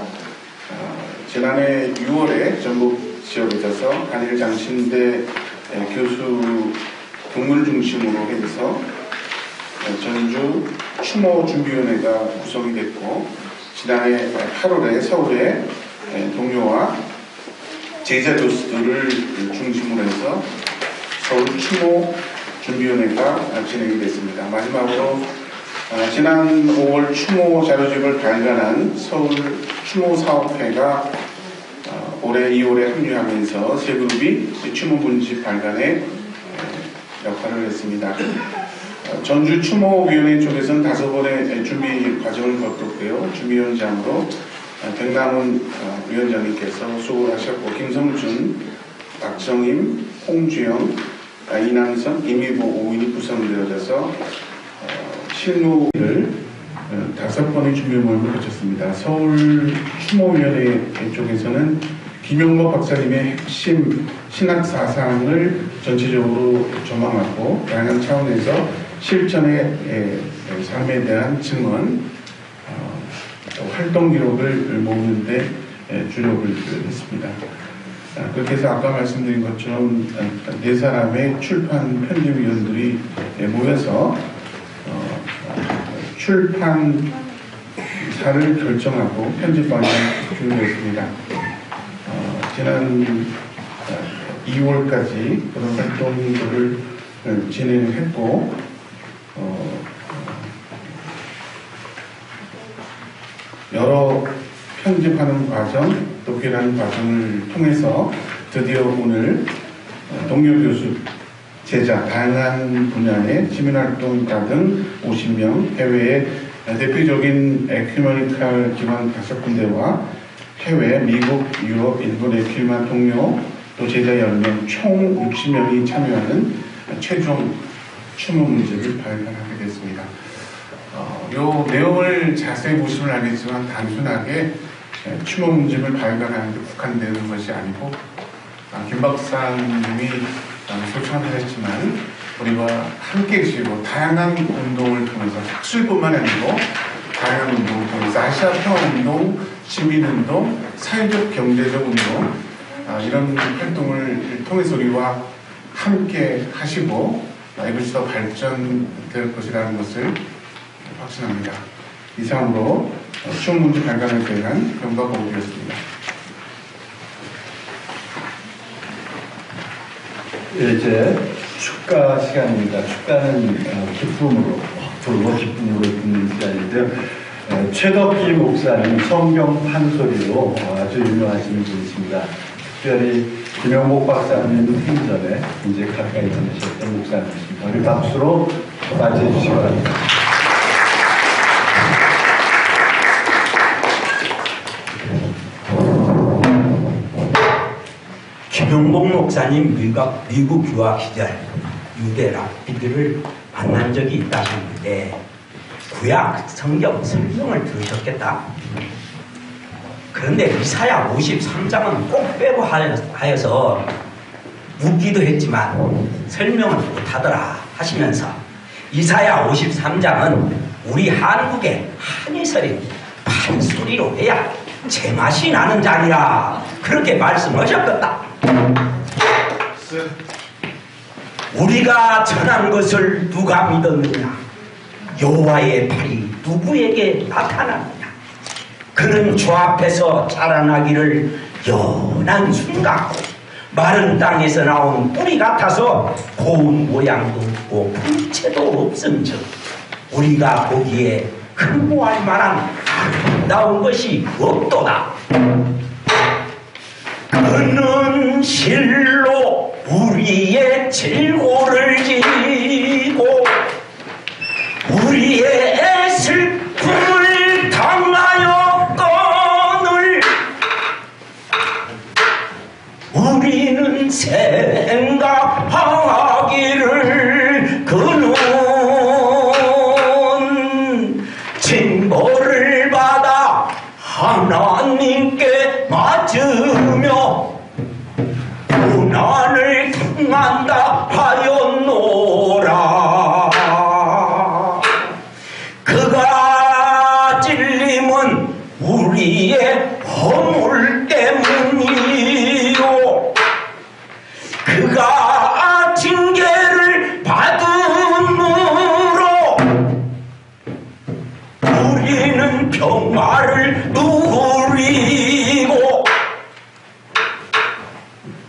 지난해 6월에 전북 지역에 있어서 한일 장신대 교수 동문을 중심으로 해서 전주 추모준비위원회가 구성이 됐고, 지난해 8월에 서울에 동료와 제자 교수들을 중심으로 해서 서울 추모준비위원회가 진행이 됐습니다. 마지막으로 지난 5월 추모 자료집을 발간한 서울 추모사업회가 올해 2월에 합류하면서 세 그룹이 추모문집 발간에 역할을 했습니다. 전주 추모위원회 쪽에서는 5번의 준비 과정을 거쳤고요. 준비위원장으로 백남훈 위원장님께서 수고를 하셨고, 김성준, 박정임, 홍주영, 이남성, 임의보 5인이 구성되어져서 실무를 5번의 준비 모임을 거쳤습니다. 서울 추모위원회 쪽에서는 김영모 박사님의 핵심 신학 사상을 전체적으로 조망하고 다양한 차원에서 실천의 삶에 대한 증언, 활동 기록을 모으는 데 주력을 했습니다. 그렇게 해서 아까 말씀드린 것처럼 4사람의 출판 편집위원들이 모여서 출판사를 결정하고 편집 방향을 준비했습니다. 지난 2월까지 그런 활동들을 진행했고, 여러 편집하는 과정, 독일하는 과정을 통해서 드디어 오늘 동료 교수, 제자, 다양한 분야의 시민활동가 등 50명, 해외의 대표적인 에큐메니칼 기관 5군데와 해외, 미국, 유럽, 일본 에큐만 동료, 또 제자 10명, 총 60명이 참여하는 최종 추모문집을 발간하게 됐습니다. 이 내용을 자세히 보시면 알겠지만 단순하게 추모문집을 발간하는 데 국한되는 것이 아니고, 김 박사님이 소청을 했지만 우리가 함께 계시고 다양한 운동을 통해서 학술뿐만 아니고 다양한 운동을 통해서 아시아 평화운동, 시민운동, 사회적 경제적 운동, 이런 활동을 통해서 우리와 함께 하시고 이것이 더 발전될 것이라는 것을 확신합니다. 이상으로 추모문집 발간에 대한 경과 보고드렸습니다. 이제 축가 시간입니다. 축가는 기쁨으로 듣는 시간인데요. 최덕기 목사님 성경 판소리로 아주 유명하신 분이십니다. 특별히 김영복 박사님 생전에 이제 가까이 지내셨던 목사님이십니다. 우리 박수로 맞이해 주시기 바랍니다. 김영복 목사님 미국 유학 시절 유대 랍비들을 만난 적이 있다 하는데 구약 성경 설명을 들으셨겠다. 그런데 이사야 53장은 꼭 빼고 하여서 묻기도 했지만 설명을 못하더라 하시면서 이사야 53장은 우리 한국의 한의설인 판소리로 해야 제맛이 나는 장이라 그렇게 말씀하셨겠다. 우리가 전한 것을 누가 믿었느냐? 여호와의 팔이 누구에게 나타났느냐? 그는 주 앞에서 자라나기를 연한 순 같고 마른 땅에서 나온 뿌리 같아서 고운 모양도 없고 풍채도 없음즉 우리가 보기에 흠모할 만한 아름다운 것이 없도다. 그는 실로 우리의 질고를 지고 우리의 슬픔을 당하였거늘 우리는 생각하기를 그는 징벌을 받아 하나님께 맞으며 고난을 당한다 하였노라. 그가 찔림은 우리의 허물 때문이요 그가 징계를 받음으로 우리는 평화를 누리고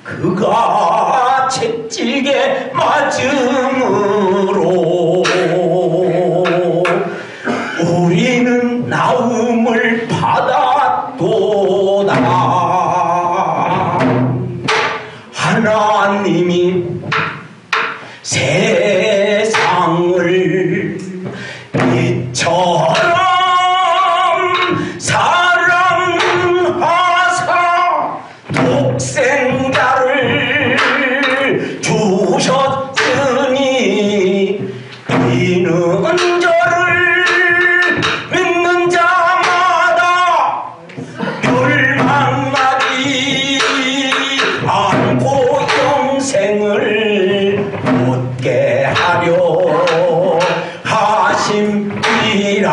그가 채찍에 맞음으로 우리는 나음을 받았도다. 하나님이 세상을 이처럼 사랑하사 독생자를 주셨으니 이는 저를 믿는 자마다 멸망하지 않고 영생을 얻게 하려 하심이라.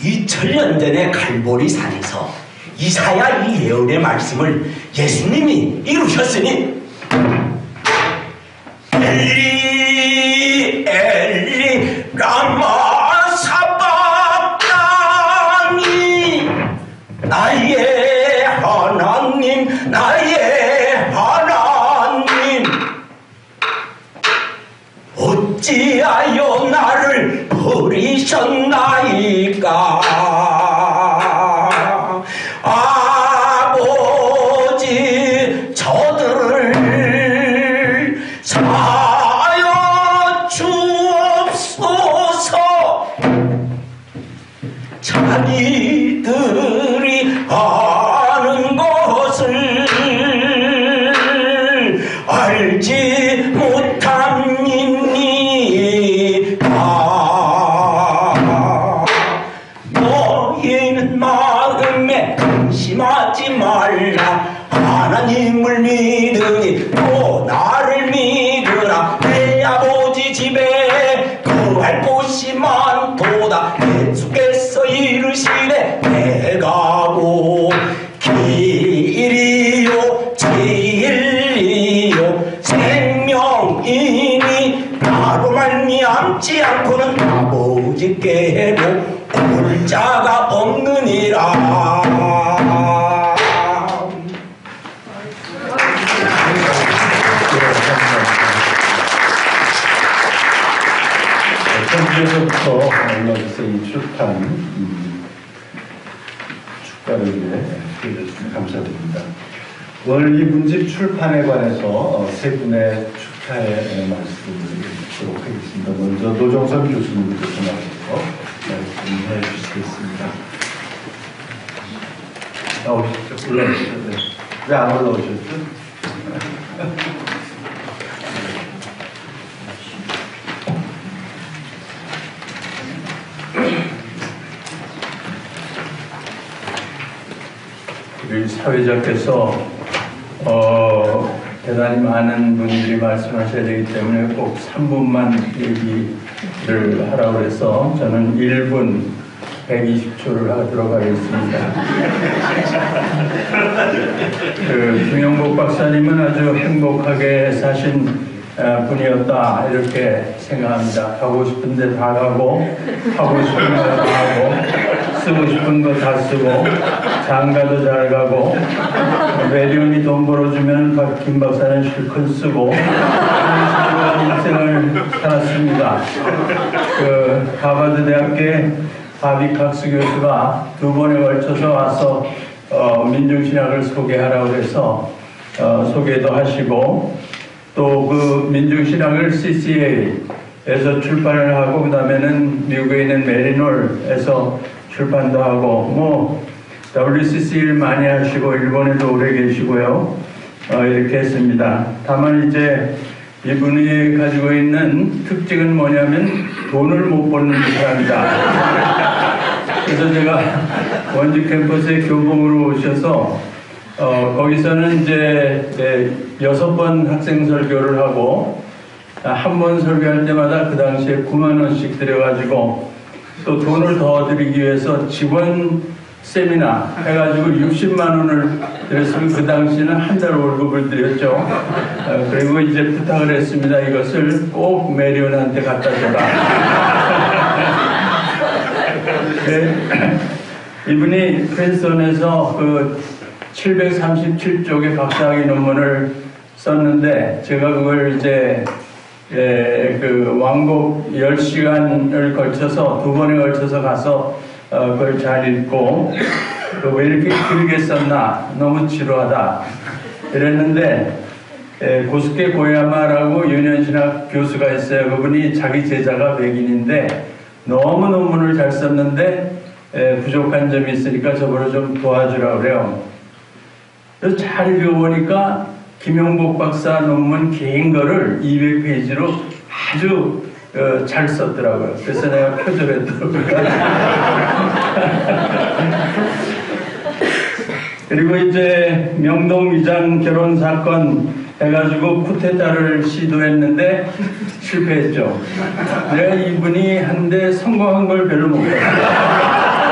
2000년 전에 갈보리 산에서 이사야 이 예언의 말씀을 예수님이 이루셨으니 엘리 엘리 라마 사박다니 나의 하나님 나의 하나님 어찌하여 나를 버리셨나이까. 아버지 저들을 사하여 주옵소서. 자기들이 아는 것을 알지 못함이니까. 너희는 마음에 근심하지 말라. 하나님을 믿으니 또 나를 믿으라. 내 아버지 집에 거할 곳이 많도다. 예수께서 이르시되 내가 곧 길이요 진리요 생명이니 나로 말미암지 않고는 아버지께로 올 자가 없느니라. 현재부터 올라주서 이 출판 축가를 위해 해주셨습니다. 감사드립니다. 오늘 이 문집 출판에 관해서 세 분의 축하의 말씀을 듣도록 하겠습니다. 먼저 노정선 교수님부터 나오셔서 말씀해 주시겠습니다. 나오시죠. 올라오시죠. 네. 왜 안 올라오셨죠? 우리 사회자께서 대단히 많은 분들이 말씀하셔야 되기 때문에 꼭 3분만 얘기를 하라고 해서 저는 1분 120초를 하도록 하겠습니다. 김영복 박사님은 아주 행복하게 사신 분이었다 이렇게 생각합니다. 가고 싶은 데 다 가고 하고 싶은 거 다 하고 쓰고 싶은 거 다 쓰고 장가도 잘 가고 매리온이 돈 벌어주면 김 박사는 실컷 쓰고 그런 인생을 살았습니다. 그 하버드 대학교의 바비칵스 교수가 2번에 걸쳐서 와서 민중신학을 소개하라고 해서 소개도 하시고 또 그 민중신학을 CCA에서 출판을 하고 그 다음에는 미국에 있는 메리놀에서 출판도 하고 뭐 WCC를 많이 하시고 일본에도 오래 계시고요. 이렇게 했습니다. 다만 이제 이분이 가지고 있는 특징은 뭐냐면 돈을 못 버는 사람이다. 그래서 제가 원주 캠퍼스에 교봉으로 오셔서 거기서는 이제 6번 학생 설교를 하고 한 번 설교할 때마다 그 당시에 9만 원씩 들여가지고 또 돈을 더 드리기 위해서 직원 세미나 해가지고 60만 원을 드렸으면 그 당시에는 한 달 월급을 드렸죠. 그리고 이제 부탁을 했습니다. 이것을 꼭 메리온한테 갖다 줘라. 네, 이분이 프린스턴에서 그 737쪽의 박사학위 논문을 썼는데 제가 그걸 이제 그 왕복 10시간을 걸쳐서 2번에 걸쳐서 가서 그걸 잘 읽고 왜 이렇게 길게 썼나 너무 지루하다 이랬는데 고스케 고야마라고 유년신학 교수가 있어요. 그분이 자기 제자가 백인인데 너무 논문을 잘 썼는데 부족한 점이 있으니까 저보고 좀 도와주라고 그래요. 그래서 잘 읽어보니까 김용복 박사 논문 긴 거를 200페이지로 아주 잘 썼더라고요. 그래서 내가 표절했더라고요. 그리고 이제 명동 위장 결혼 사건 해가지고 쿠데타를 시도했는데 실패했죠. 내가 이분이 한데 성공한 걸 별로 못 봤어요.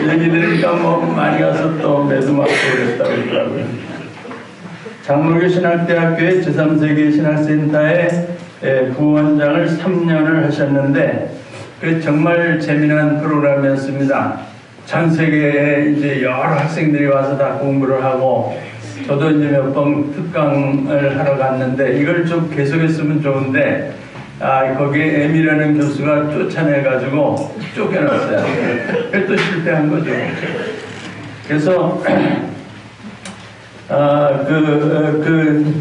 얘기 들으니까 뭐 많이 가서 또 매도 맞고 그랬다고 그러더라고요. 장로교 신학대학교의 제3세계 신학센터의 부원장을 3년을 하셨는데 그 정말 재미난 프로그램이었습니다. 전 세계에 이제 여러 학생들이 와서 다 공부를 하고 저도 이제 몇 번 특강을 하러 갔는데 이걸 좀 계속했으면 좋은데 거기에 M이라는 교수가 쫓아내가지고 쫓겨났어요. 그래서 또 실패한 거죠. 그래서 그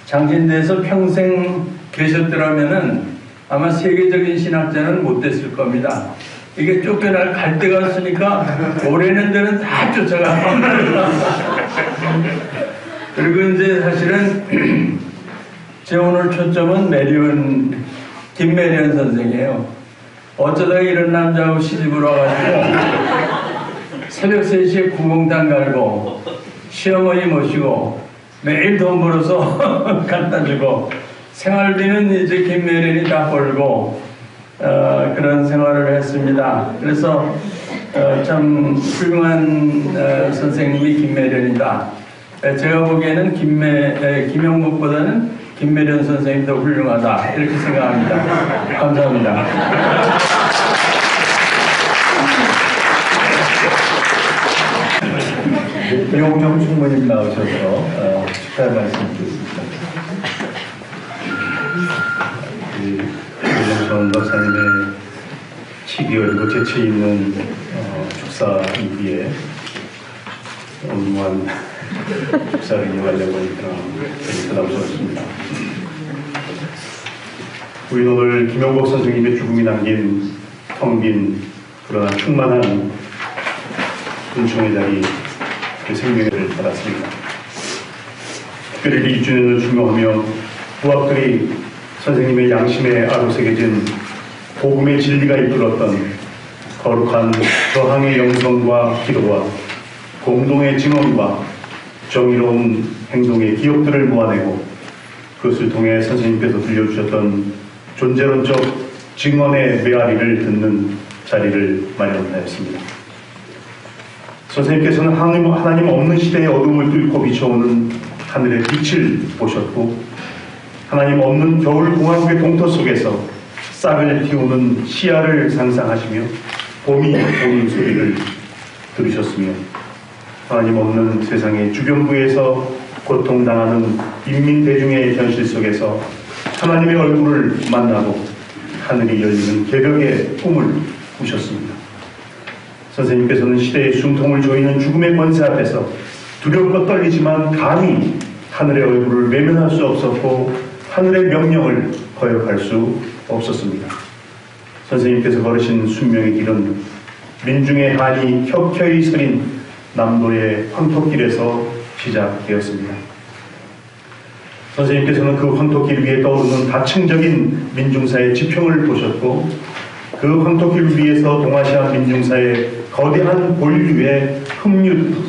장신대에서 평생 계셨더라면은 아마 세계적인 신학자는 못 됐을 겁니다. 이게 쫓겨날 갈 데가 없으니까 오래는 데는 다 쫓아가고 그리고 이제 사실은 제 오늘 초점은 김메리온 선생이에요. 어쩌다가 이런 남자하고 시집을 와가지고 새벽 3시에 구멍당 갈고 시어머니 모시고 매일 돈 벌어서 갖다 주고 생활비는 이제 김메리온이 다 벌고 그런 생활을 했습니다. 그래서 참 훌륭한 선생님이 김메리온이다. 제가 보기에는 김용복보다는 김메리온 선생님이 더 훌륭하다 이렇게 생각합니다. 감사합니다. 이용정 총무님 나오셔서 축하의 말씀 드리겠습니다. 이용정 박사님의 치기 어리고 재치 있는 축사 이후에 온무한 축사를 이어가려고 나오셨습니다. 우리 오늘 김용복 선생님의 죽음이 남긴 텅 빈 그러나 충만한 은총의 자리 그 생명을 받았습니다. 특별히 2주년을 추모하며 부학들이 선생님의 양심에 아로새겨진 복음의 진리가 이끌었던 거룩한 저항의 영성과 기도와 공동의 증언과 정의로운 행동의 기억들을 모아내고 그것을 통해 선생님께서 들려주셨던 존재론적 증언의 메아리를 듣는 자리를 마련하였습니다. 선생님께서는 하나님 없는 시대의 어둠을 뚫고 비춰오는 하늘의 빛을 보셨고, 하나님 없는 겨울 공화국의 동토 속에서 싹을 틔우는 씨알을 상상하시며 봄이 오는 소리를 들으셨으며, 하나님 없는 세상의 주변부에서 고통당하는 인민 대중의 현실 속에서 하나님의 얼굴을 만나고 하늘이 열리는 개벽의 꿈을 꾸셨습니다. 선생님께서는 시대의 숨통을 조이는 죽음의 권세 앞에서 두렵고 떨리지만 감히 하늘의 얼굴을 외면할 수 없었고 하늘의 명령을 거역할 수 없었습니다. 선생님께서 걸으신 순명의 길은 민중의 한이 켜켜이 서린 남도의 황토길에서 시작되었습니다. 선생님께서는 그 황토길 위에 떠오르는 다층적인 민중사의 지평을 보셨고, 그 황토길 위에서 동아시아 민중사의 거대한 본류에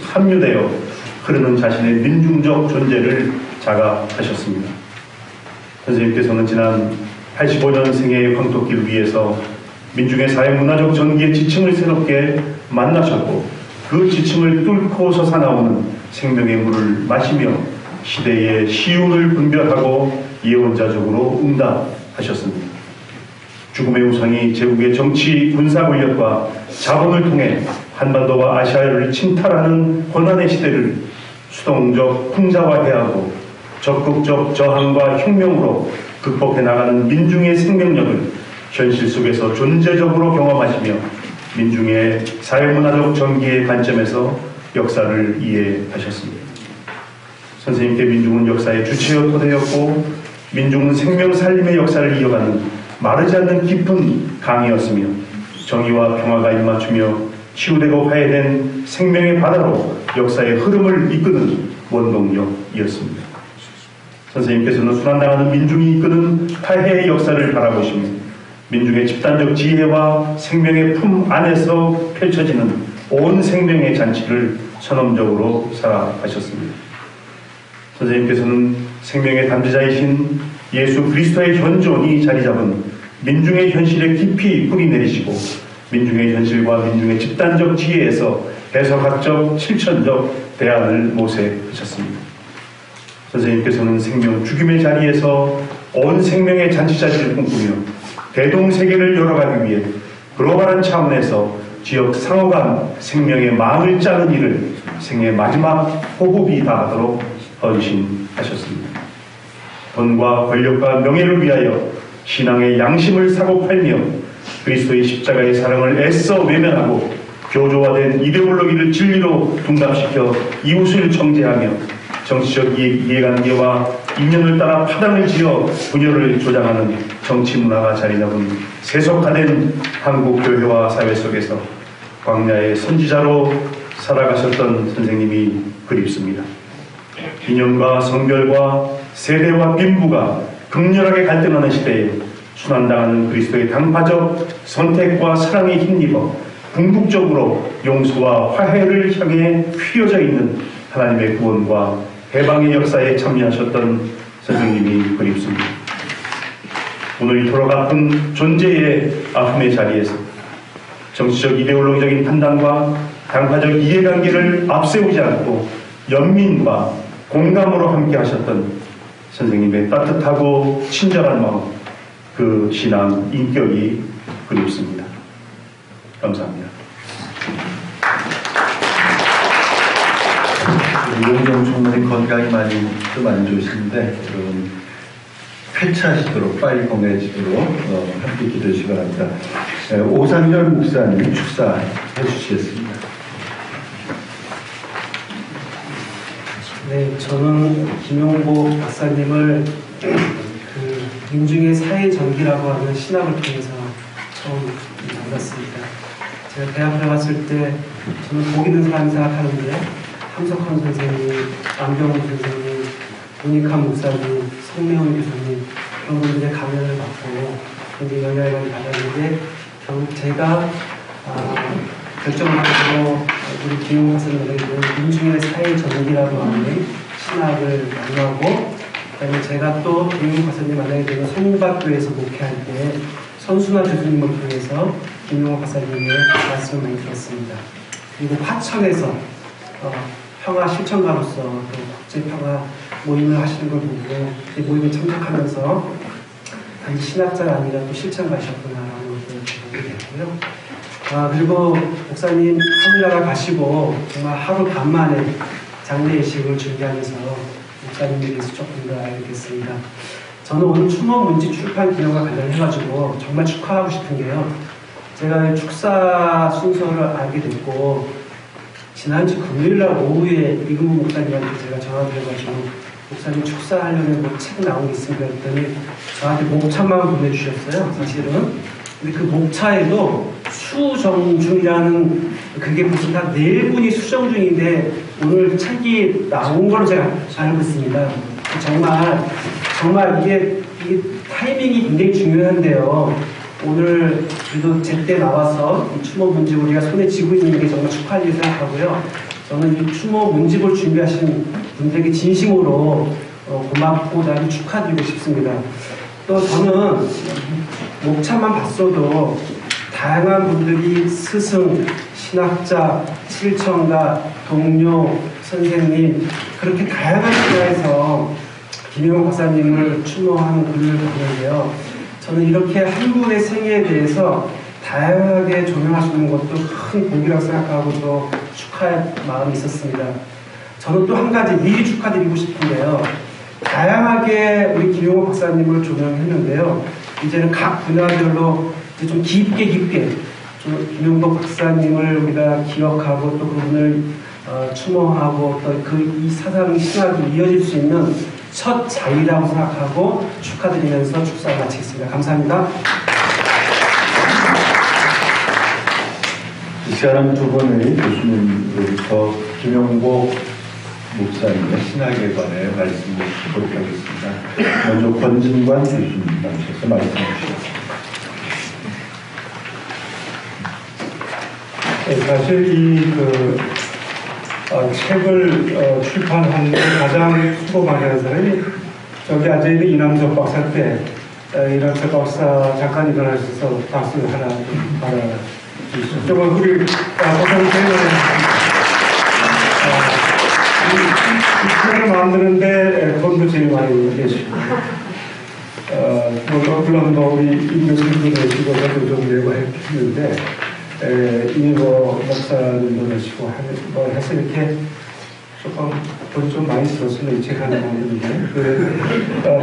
합류되어 흐르는 자신의 민중적 존재를 자각하셨습니다. 선생님께서는 지난 85년생의 황토길 위에서 민중의 사회문화적 전기의 지층을 새롭게 만나셨고, 그 지층을 뚫고 솟아나오는 생명의 물을 마시며 시대의 시운을 분별하고 예언자적으로 응답하셨습니다. 죽음의 우상이 제국의 정치, 군사 권력과 자본을 통해 한반도와 아시아를 침탈하는 고난의 시대를 수동적 풍자화해야 하고 적극적 저항과 혁명으로 극복해 나가는 민중의 생명력을 현실 속에서 존재적으로 경험하시며 민중의 사회문화적 전기의 관점에서 역사를 이해하셨습니다. 선생님께 민중은 역사의 주체여 토대였고, 민중은 생명 살림의 역사를 이어가는 마르지 않는 깊은 강이었으며, 정의와 평화가 입맞추며 치유되고 화해된 생명의 바다로 역사의 흐름을 이끄는 원동력이었습니다. 선생님께서는 순환당하는 민중이 이끄는 화해의 역사를 바라보시며 민중의 집단적 지혜와 생명의 품 안에서 펼쳐지는 온 생명의 잔치를 선언적으로 살아가셨습니다. 선생님께서는 생명의 담대자이신 예수 그리스도의 현존이 자리잡은 민중의 현실에 깊이 뿌리내리시고 민중의 현실과 민중의 집단적 지혜에서 해석학적, 실천적 대안을 모색하셨습니다. 선생님께서는 생명 죽임의 자리에서 온 생명의 잔치자리를 꿈꾸며 대동세계를 열어가기 위해 글로벌한 차원에서 지역 상호 간 생명의 망을 짜는 일을 생의 마지막 호흡이 다하도록 헌신하셨습니다. 돈과 권력과 명예를 위하여 신앙의 양심을 사고 팔며 그리스도의 십자가의 사랑을 애써 외면하고 교조화된 이데올로기를 진리로 둔갑시켜 이웃을 정죄하며 정치적 이해관계와 인연을 따라 파당을 지어 분열을 조장하는 정치 문화가 자리 잡은 세속화된 한국 교회와 사회 속에서 광야의 선지자로 살아가셨던 선생님이 그립습니다. 이념과 성별과 세대와 빈부가 극렬하게 갈등하는 시대에 순환당하는 그리스도의 당파적 선택과 사랑에 힘입어 궁극적으로 용서와 화해를 향해 휘어져 있는 하나님의 구원과 해방의 역사에 참여하셨던 선생님이 그립습니다. 오늘 이토록 아픈 존재의 아픔의 자리에서 정치적 이데올로기적인 판단과 당파적 이해관계를 앞세우지 않고 연민과 공감으로 함께 하셨던 선생님의 따뜻하고 친절한 마음, 그 신앙 인격이 그립습니다. 감사합니다. 용정 총무님 건강이 많이 좋으신데 여러분 쾌차하시도록 빨리 건강해지도록 함께 기도해 주시기 바랍니다. 오상열 목사님 축사해 주시겠습니다. 네, 저는 김용보 박사님을 그 민중의 사회 전기라고 하는 신학을 통해서 처음 만났습니다. 제가 대학에 갔을 때 저는 복 있는 사람 생각하는데 함석헌 선생님, 안병훈 선생님, 문익환 목사님, 성명훈 교수님 그런 분들의 강연을 받고 굉장히 영향을 많이 받았는데 결국 제가 결정을 하고 우리 김용보 박사님에게 민중의 사회 전기라고 하는 신학을 만나고 그다음에 제가 또 김용보 박사님 만나게 되면 송박교에서 목회할 때 선순화 교수님을 통해서 김용보 박사님의 말씀을 많이 들었습니다. 미국 화천에서 평화 실천가로서 또 국제평화 모임을 하시는 걸 보고 이 모임에 참석하면서 단지 신학자가 아니라 또 실천가셨구나라는 것을 보게 되었고요. 그리고 목사님 하늘나라 가시고 정말 하루 반 만에 장례의식을 준비하면서 목사님에 대해서 조금 더 알겠습니다. 저는 오늘 추모 문지 출판 기념과 관련해가지고 정말 축하하고 싶은 게요. 제가 축사 순서를 알게 됐고 지난주 금요일날 오후에 이근무 목사님한테 제가 전화드려가지고 목사님 축사하려면 뭐 책 나온 게 있습니다 했더니 저한테 목차만 보내주셨어요. 사실은. 근데 그 목차에도 수정중이라는 그게 무슨 다 4분이 수정중인데 오늘 책이 나온 걸로 제가 알고 있습니다. 정말 이게 타이밍이 굉장히 중요한데요. 오늘 그래도 제때 나와서 이 추모 문집 우리가 손에 쥐고 있는 게 정말 축하할 일 생각하고요. 저는 이 추모 문집을 준비하신 분들에게 진심으로 고맙고 나를 축하드리고 싶습니다. 또 저는 목차만 봤어도 다양한 분들이 스승, 신학자, 실천가, 동료, 선생님 그렇게 다양한 분야에서 김영호 박사님을 추모하는 글을 보는데요. 저는 이렇게 한 분의 생애에 대해서 다양하게 조명하시는 것도 큰 복이라고 생각하고 또 축하의 마음이 있었습니다. 저는 또 한 가지 미리 축하드리고 싶은데요. 다양하게 우리 김용호 박사님을 조명했는데요. 이제는 각 분야별로 좀 깊게 좀 김용호 박사님을 우리가 기억하고 또 그분을 추모하고 또 이 사상 신학이 이어질 수 있는 첫 자리라고 생각하고 축하드리면서 축사를 마치겠습니다. 감사합니다. 이 시간은 두 분의 교수님으로부터 김용복 목사님의 신학에 관해 말씀을 듣도록 하겠습니다. 먼저 권진관 교수님 나오셔서 말씀해 주시겠습니다. 사실 책을 출판한 가장 수고 많이 하는 사람이 저기 앉아있는 이남석 박사 때 이남석 박사 잠깐 일어나셔서 박수 하나 받아주시죠. 정말 우리 박사님 이 책을 만드는데 돈도 제일 많이 계시고 물론 우리 임교수님도 내시고 저도 좀 내고 했는데 이거 목사님도 내시고 해서 이렇게 조금 돈 좀 많이 들었으면 이 책 하는 건데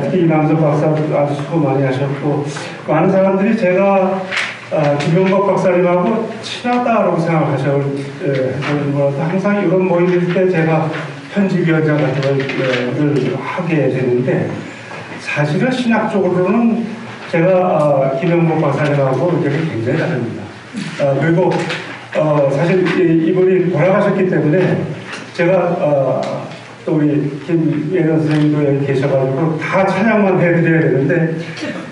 특히 이남석 박사도 아주 수고 많이 하셨고 많은 사람들이 제가 김용복 박사님하고 친하다라고 생각하셔는 것 항상 이런 모임일 때 제가 편집위원장 같은 걸 하게 되는데 사실은 신학적으로는 제가 김용복 박사님하고 의견이 굉장히 다릅니다. 그리고 사실 이분이 돌아가셨기 때문에 제가 또 우리 김예원 선생님도 여기 계셔가지고 다 찬양만 해드려야 되는데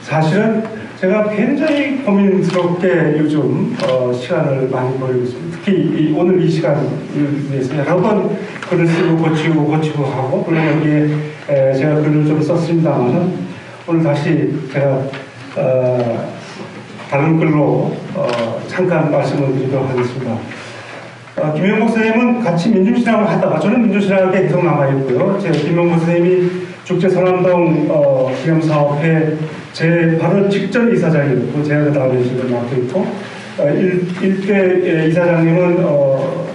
사실은 제가 굉장히 고민스럽게 요즘 시간을 많이 보내고 있습니다. 특히 오늘 이 시간을 위해서 여러 번 글을 쓰고 고치고 하고 물론 여기에 제가 글을 좀 썼습니다만 오늘 다시 제가 다른 글로 잠깐 말씀을 드리도록 하겠습니다. 김용복 선생님은 같이 민중신학을 하다가 저는 민중신학에 계속 남아있고요. 김용복 선생님이 축제서남동 기념사업회 제 바로 직전 이사장이었고 제가 다음에 지금 맡아있고 일대 이사장님은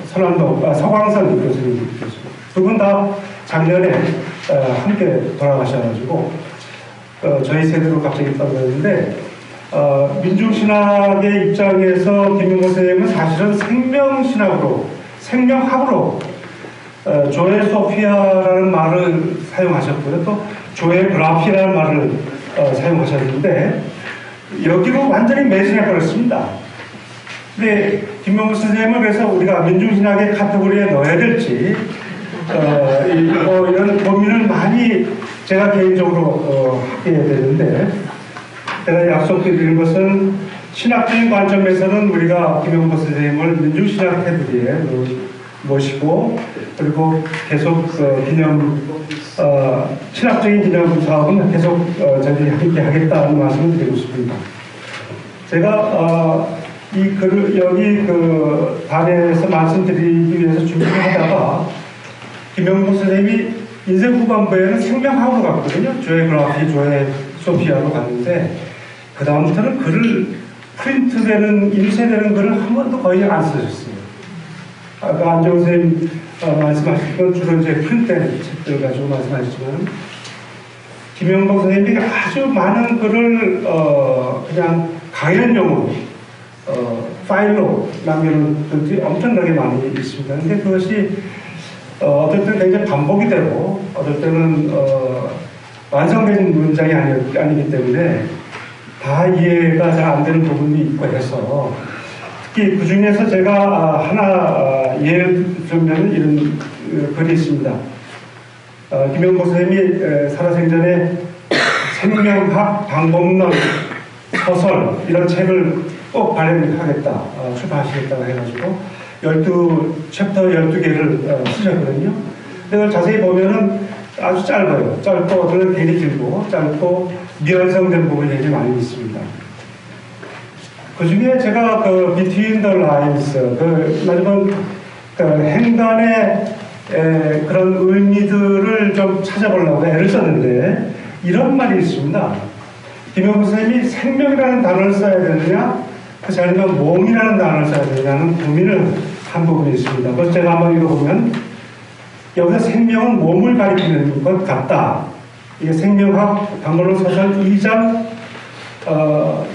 서광선 교수님이셨습니다. 두 분 다 작년에 함께 돌아가셔가지고 저희 세대로 갑자기 떠났는데 민중신학의 입장에서 김용복 선생님은 사실은 생명학으로 조엘 소피아라는 말을 사용하셨고요. 또 조엘 그라피라는 말을 사용하셨는데 여기로 완전히 매진해 버렸습니다. 근데 김용복 선생님은 그래서 우리가 민중신학의 카테고리에 넣어야 될지 이런 고민을 많이 제가 개인적으로 하게 되는데 제가 약속드리는 것은 신학적인 관점에서는 우리가 김용복 선생님을 민중신학 테두리에 모시고 그리고 계속 신학적인 기념 사업은 계속 저희들이 함께 하겠다는 말씀을 드리고 싶습니다. 제가 이 글을 여기 그 단에서 말씀드리기 위해서 준비를 하다가 김영복 선생님이 인생 후반부에는 생명학으로 갔거든요. 조에그라피, 조에소피아로 갔는데 그 다음부터는 글을 프린트되는, 인쇄되는 글을 한 번도 거의 안 쓰셨어요. 아까 안정호 선생님 말씀하신 건 주로 이제 프린트된 책들 가지고 말씀하셨지만 김영복 선생님이 아주 많은 글을 그냥 강연용으로 파일로 남겨놓은 것들이 엄청나게 많이 있습니다. 근데 그것이 어떨 때는 굉장히 반복이 되고 어떨 때는 완성된 문장이 아니기 때문에 다 이해가 잘 안 되는 부분이 있고 해서 특히 그 중에서 제가 하나 예를 들면 이런 글이 있습니다. 김영복 선생님이 살아생전에 생명학 방법론 소설 이런 책을 꼭 발행하겠다, 출판하시겠다고 해가지고 챕터 12개를 쓰셨거든요. 근데 자세히 보면은 아주 짧아요. 짧고 어떤 굉장히 길고 짧고 미완성된 부분이 굉장히 많이 있습니다. 그 중에 제가 그 Between the Lines, 마지막 행간의 그런 의미들을 좀 찾아보려고 애를 썼는데 이런 말이 있습니다. 김영복 선생님이 생명이라는 단어를 써야 되느냐, 그 자리에 몸이라는 단어를 써야 되느냐는 고민을 한 부분이 있습니다. 그래서 제가 한번 읽어보면 여기서 생명은 몸을 가리키는 것 같다. 이게 생명학 방문론 소설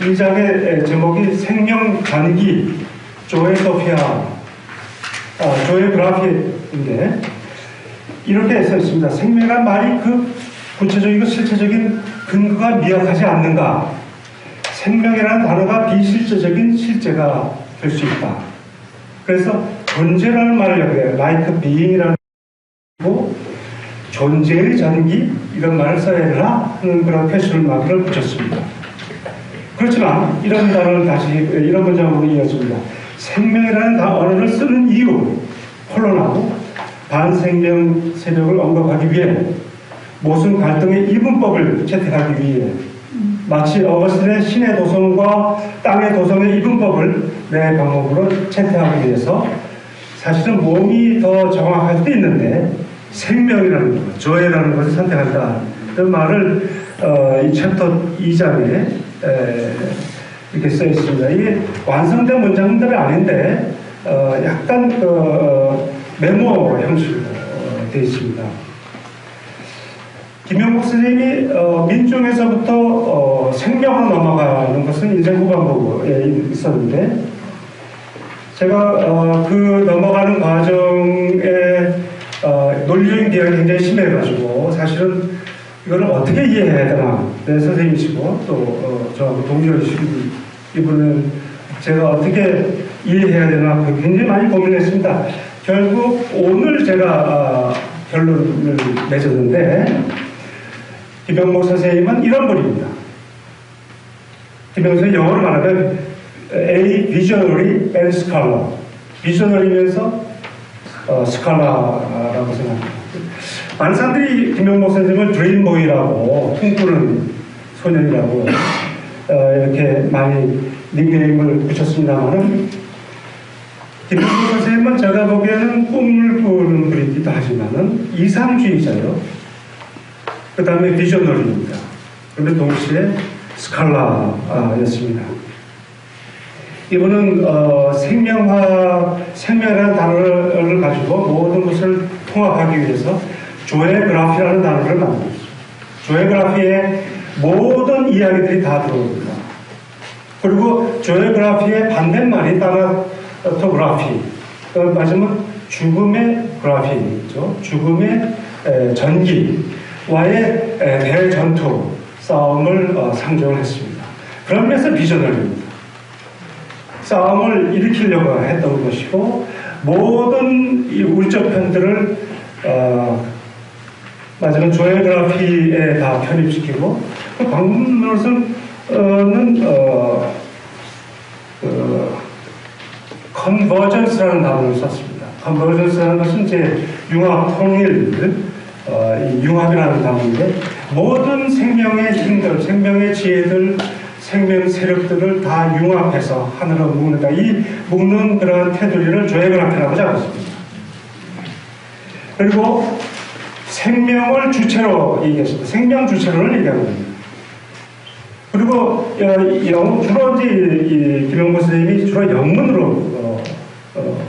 2장의 제목이 생명 전기 조에소피아 조에그라피인데 이렇게 써 있습니다. 생명이란 말이 그 구체적이고 실체적인 근거가 미약하지 않는가. 생명이라는 단어가 비실제적인 실제가 될 수 있다. 그래서 존재라는 말을 여기에 like being이라는 고 존재의 전기 이런 말을 써야 되나 하는 그런 퀘스천 마크를 붙였습니다. 그렇지만 이런 단어를 다시 이런 문장으로 이어집니다. 생명이라는 언어를 쓰는 이유 콜론하고 반생명 세력을 언급하기 위해 모순 갈등의 이분법을 채택하기 위해 마치 어거스틴의 신의 도성과 땅의 도성의 이분법을 내 방법으로 채택하기 위해서 사실은 몸이 더 정확할 수도 있는데 생명이라는 것, 조에라는 것을 선택한다. 그 말을 이 챕터 2장에 이렇게 써 있습니다. 이게 완성된 문장들이 아닌데 약간 메모 형식으로 되어 있습니다. 김영복 선생님이 민중에서부터 생명으로 넘어가는 것은 인생 후반부에 있었는데 제가 그 넘어가는 과정에 논리적인 비하가 굉장히 심해가지고 사실은 이거를 어떻게 이해해야 되나. 내 선생님이시고 또 저하고 동료이신 이분은 제가 어떻게 이해해야 되나 굉장히 많이 고민했습니다. 결국 오늘 제가 결론을 맺었는데 김영복 선생님은 이런 분입니다. 김영복 선생님 영어로 말하면 A visionary and scholar. 비저너리면서 스칼라라고 생각합니다. 많은 사람들이 김영복 선생님을 드림보이라고 꿈꾸는 소년이라고 이렇게 많이 닉네임을 붙였습니다만은 김영복 선생님은 제가 보기에는 꿈을 꾸는 분이기도 하지만은 이상주의자요. 그 다음에 비저너리입니다. 그런데 동시에 스칼라였습니다. 이분은 생명이라는 단어를 가지고 모든 것을 통합하기 위해서 조에그라피라는 단어를 만들었습니다. 조에그라피에 모든 이야기들이 다 들어옵니다. 그리고 조에그라피의 반대말이 타나토그라피. 맞으면 죽음의 그라피죠. 죽음의 전기와의 대전투 싸움을 상정을 했습니다. 그런 면에서 비저널입니다. 싸움을 일으키려고 했던 것이고 모든 이 우리적 편들을 마지막 조에그라피에 다 편입시키고 그 방법으로서는 컨버전스라는 단어를 썼습니다. 컨버전스라는 것은 이제 융합, 통일, 융합이라는 단어인데 모든 생명의 힘들, 생명의 지혜들, 생명 세력들을 다 융합해서 하나로 묶는다. 이 묶는 그런 테두리를 조해그라피라고 잡았습니다. 그리고 생명을 주체로 얘기했습니다. 생명 주체론을 얘기하거든요. 그리고 주로 이제 김영보 선생님이 주로 영문으로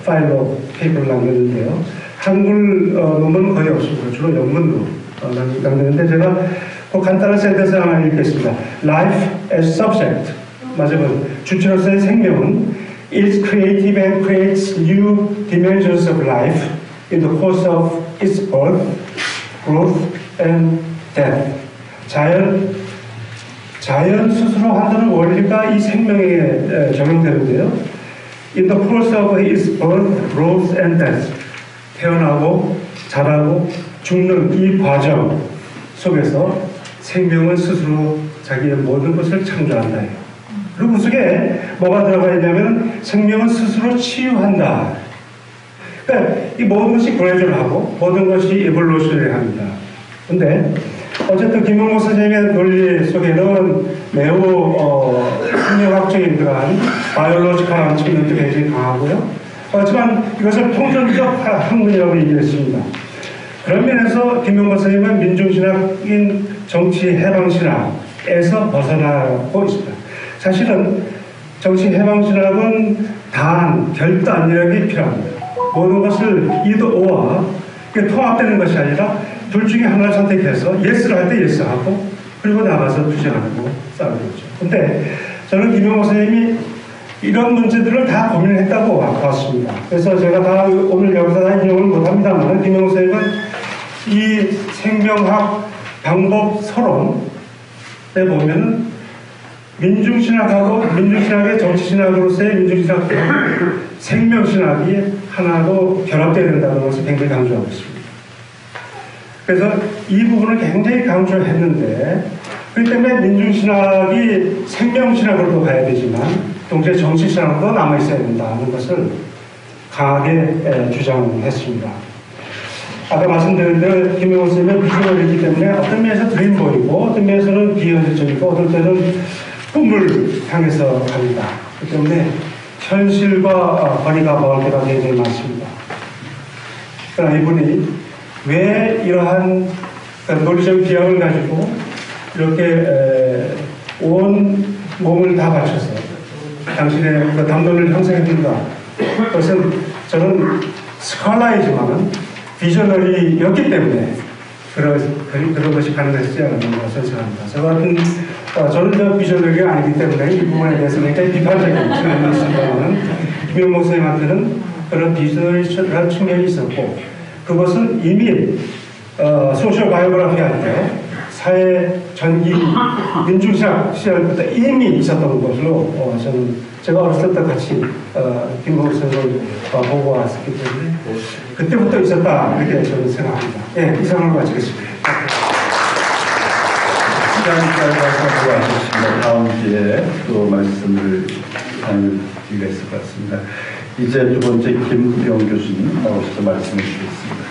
파일로 페이퍼를 남겼는데요. 한글 논문은 거의 없습니다. 주로 영문으로 남겼는데 제가 그 간단한 센텐스 하나 읽겠습니다. Life as subject, 맞아요. 주체로서의 생명은 is creative and creates new dimensions of life in the course of its birth, growth, and death. 자연 스스로 한다는 원리가 이 생명에 적용되는데요. In the course of its birth, growth, and death. 태어나고 자라고 죽는 이 과정 속에서 생명은 스스로 자기의 모든 것을 창조한다. 그리고 그 속에 뭐가 들어가 있냐면 생명은 스스로 치유한다. 그러니까 이 모든 것이 그레이저하고 모든 것이 에볼루션을 근데 어쨌든 김용모 선생님의 논리 속에는 매우 생명학적인 그러한 바이올로지컬한 측면도 굉장히 강하고요. 하지만 이것을 통전적 학문이라고 얘기했습니다. 그런 면에서 김용모 선생님은 민중신학인 정치 해방신학에서 벗어나고 있습니다. 사실은 정치 해방신학은 결단력이 필요합니다. 모든 것을 이도오와 통합되는 것이 아니라 둘 중에 하나를 선택해서 예스를 할 때 예스하고 그리고 나가서 투쟁하고 싸우는 거죠. 근데 저는 김용호 선생님이 이런 문제들을 다 고민을 했다고 봤습니다. 그래서 제가 다 오늘 여기서 다 인용을 못합니다만 김용호 선생님은 이 생명학 방법 서론에 보면 민중신학하고 민중신학의 정치신학으로서의 민중신학과 생명신학이 하나로 결합되어야 된다는 것을 굉장히 강조하고 있습니다. 그래서 이 부분을 굉장히 강조했는데 그렇기 때문에 민중신학이 생명신학으로도 가야 되지만 동시에 정치신학으로도 남아있어야 된다는 것을 강하게 주장했습니다. 아까 말씀드린 대로 김용호 선생님은 비주얼이기 때문에 어떤 면에서 드림보이고 어떤 면에서는 비현실적이고 어떤 때는 꿈을 향해서 갑니다. 그렇기 때문에 현실과 거리가 멀 때가 굉장히 많습니다. 그러나 이분이 왜 이러한 논리적 비약을 가지고 이렇게 온 몸을 다 바쳐서 당신의 그 담론을 형성해준다. 그것은 저는 스칼라이지만 비저너리였기 때문에 그런 것이 가능하지 않은 것을 생각합니다. 저 같은 저는 비저너리가 아니기 때문에 이 부분에 대해서 굉장히 비판적인 측면이 있습니다만 김용모 선생님한테는 그런 비저너리한 측면이 있었고 그것은 이미 소셜 바이오그래피 할 때 사회 전기 민중신학 시절부터 이미 있었던 것으로 저는 제가 어렸을 때 같이 김용모 선생님을 보고 왔었기 때문에 그때부터 있었다 이렇게 저는 생각합니다. 예, 이상을 마치겠습니다. 시간까지 말씀하셨습니다. 다음 주에 또 말씀을 하는 기회가 있을 것 같습니다. 이제 두 번째 김구병 교수님 나오셔서 말씀해 주시겠습니다.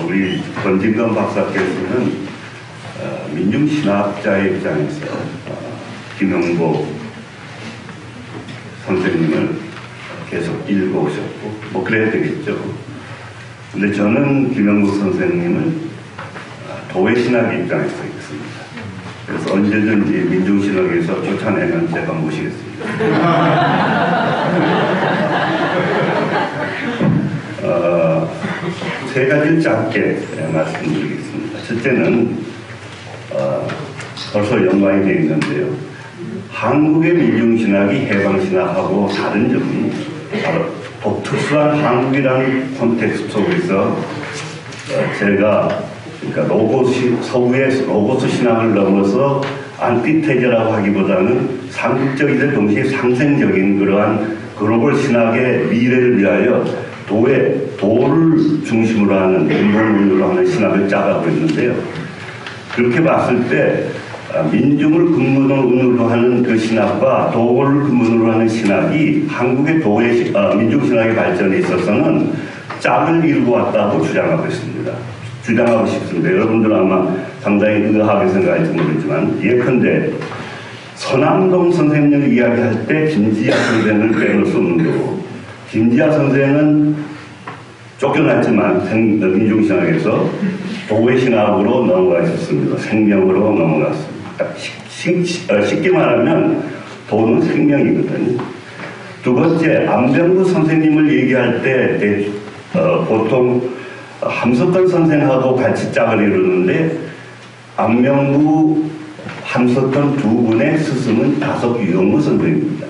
우리 권진건 박사께서는 민중신학자의 입장에서 김용보 선생님을 계속 읽어오셨고 뭐 그래야 되겠죠. 근데 저는 김용보 선생님을 도회신학의 입장에서 읽습니다. 그래서 언제든지 민중신학에서 쫓아내면 제가 모시겠습니다. 세 가지를 짧게 말씀드리겠습니다. 첫째는 벌써 연관이 되어 있는데요. 한국의 민중신학이 해방신학하고 다른 점이 바로 독특수한 한국이라는 콘텍스트 속에서 제가 그러니까 서구의 로고스 신학을 넘어서 안티테제라고 하기보다는 상극적이든 동시에 상생적인 그러한 글로벌 신학의 미래를 위하여 도를 중심으로 하는 근본론으로 하는 신학을 짜가고 있는데요. 그렇게 봤을 때 민중을 근본으로 하는 그 신학과 도를 근본으로 하는 신학이 한국의 민중신학의 발전에 있어서는 짝을 이루고 왔다고 주장하고 있습니다. 주장하고 싶습니다. 여러분들은 아마 상당히 의아하게 생각할지 모르지만, 예컨대 서남동 선생님을 이야기할 때 김지아 선생을 빼놓을 수 없는 거고, 김지아 선생은 쫓겨났지만 민중신학에서 도회신학으로 넘어가셨습니다. 생명으로 넘어갔습니다. 쉽게 말하면 도는 생명이거든요. 두 번째, 안병구 선생님을 얘기할 때 보통 함석헌 선생하고 같이 짝을 이루는데, 안병구, 함석헌 두 분의 스승은 다석유영무 선생입니다.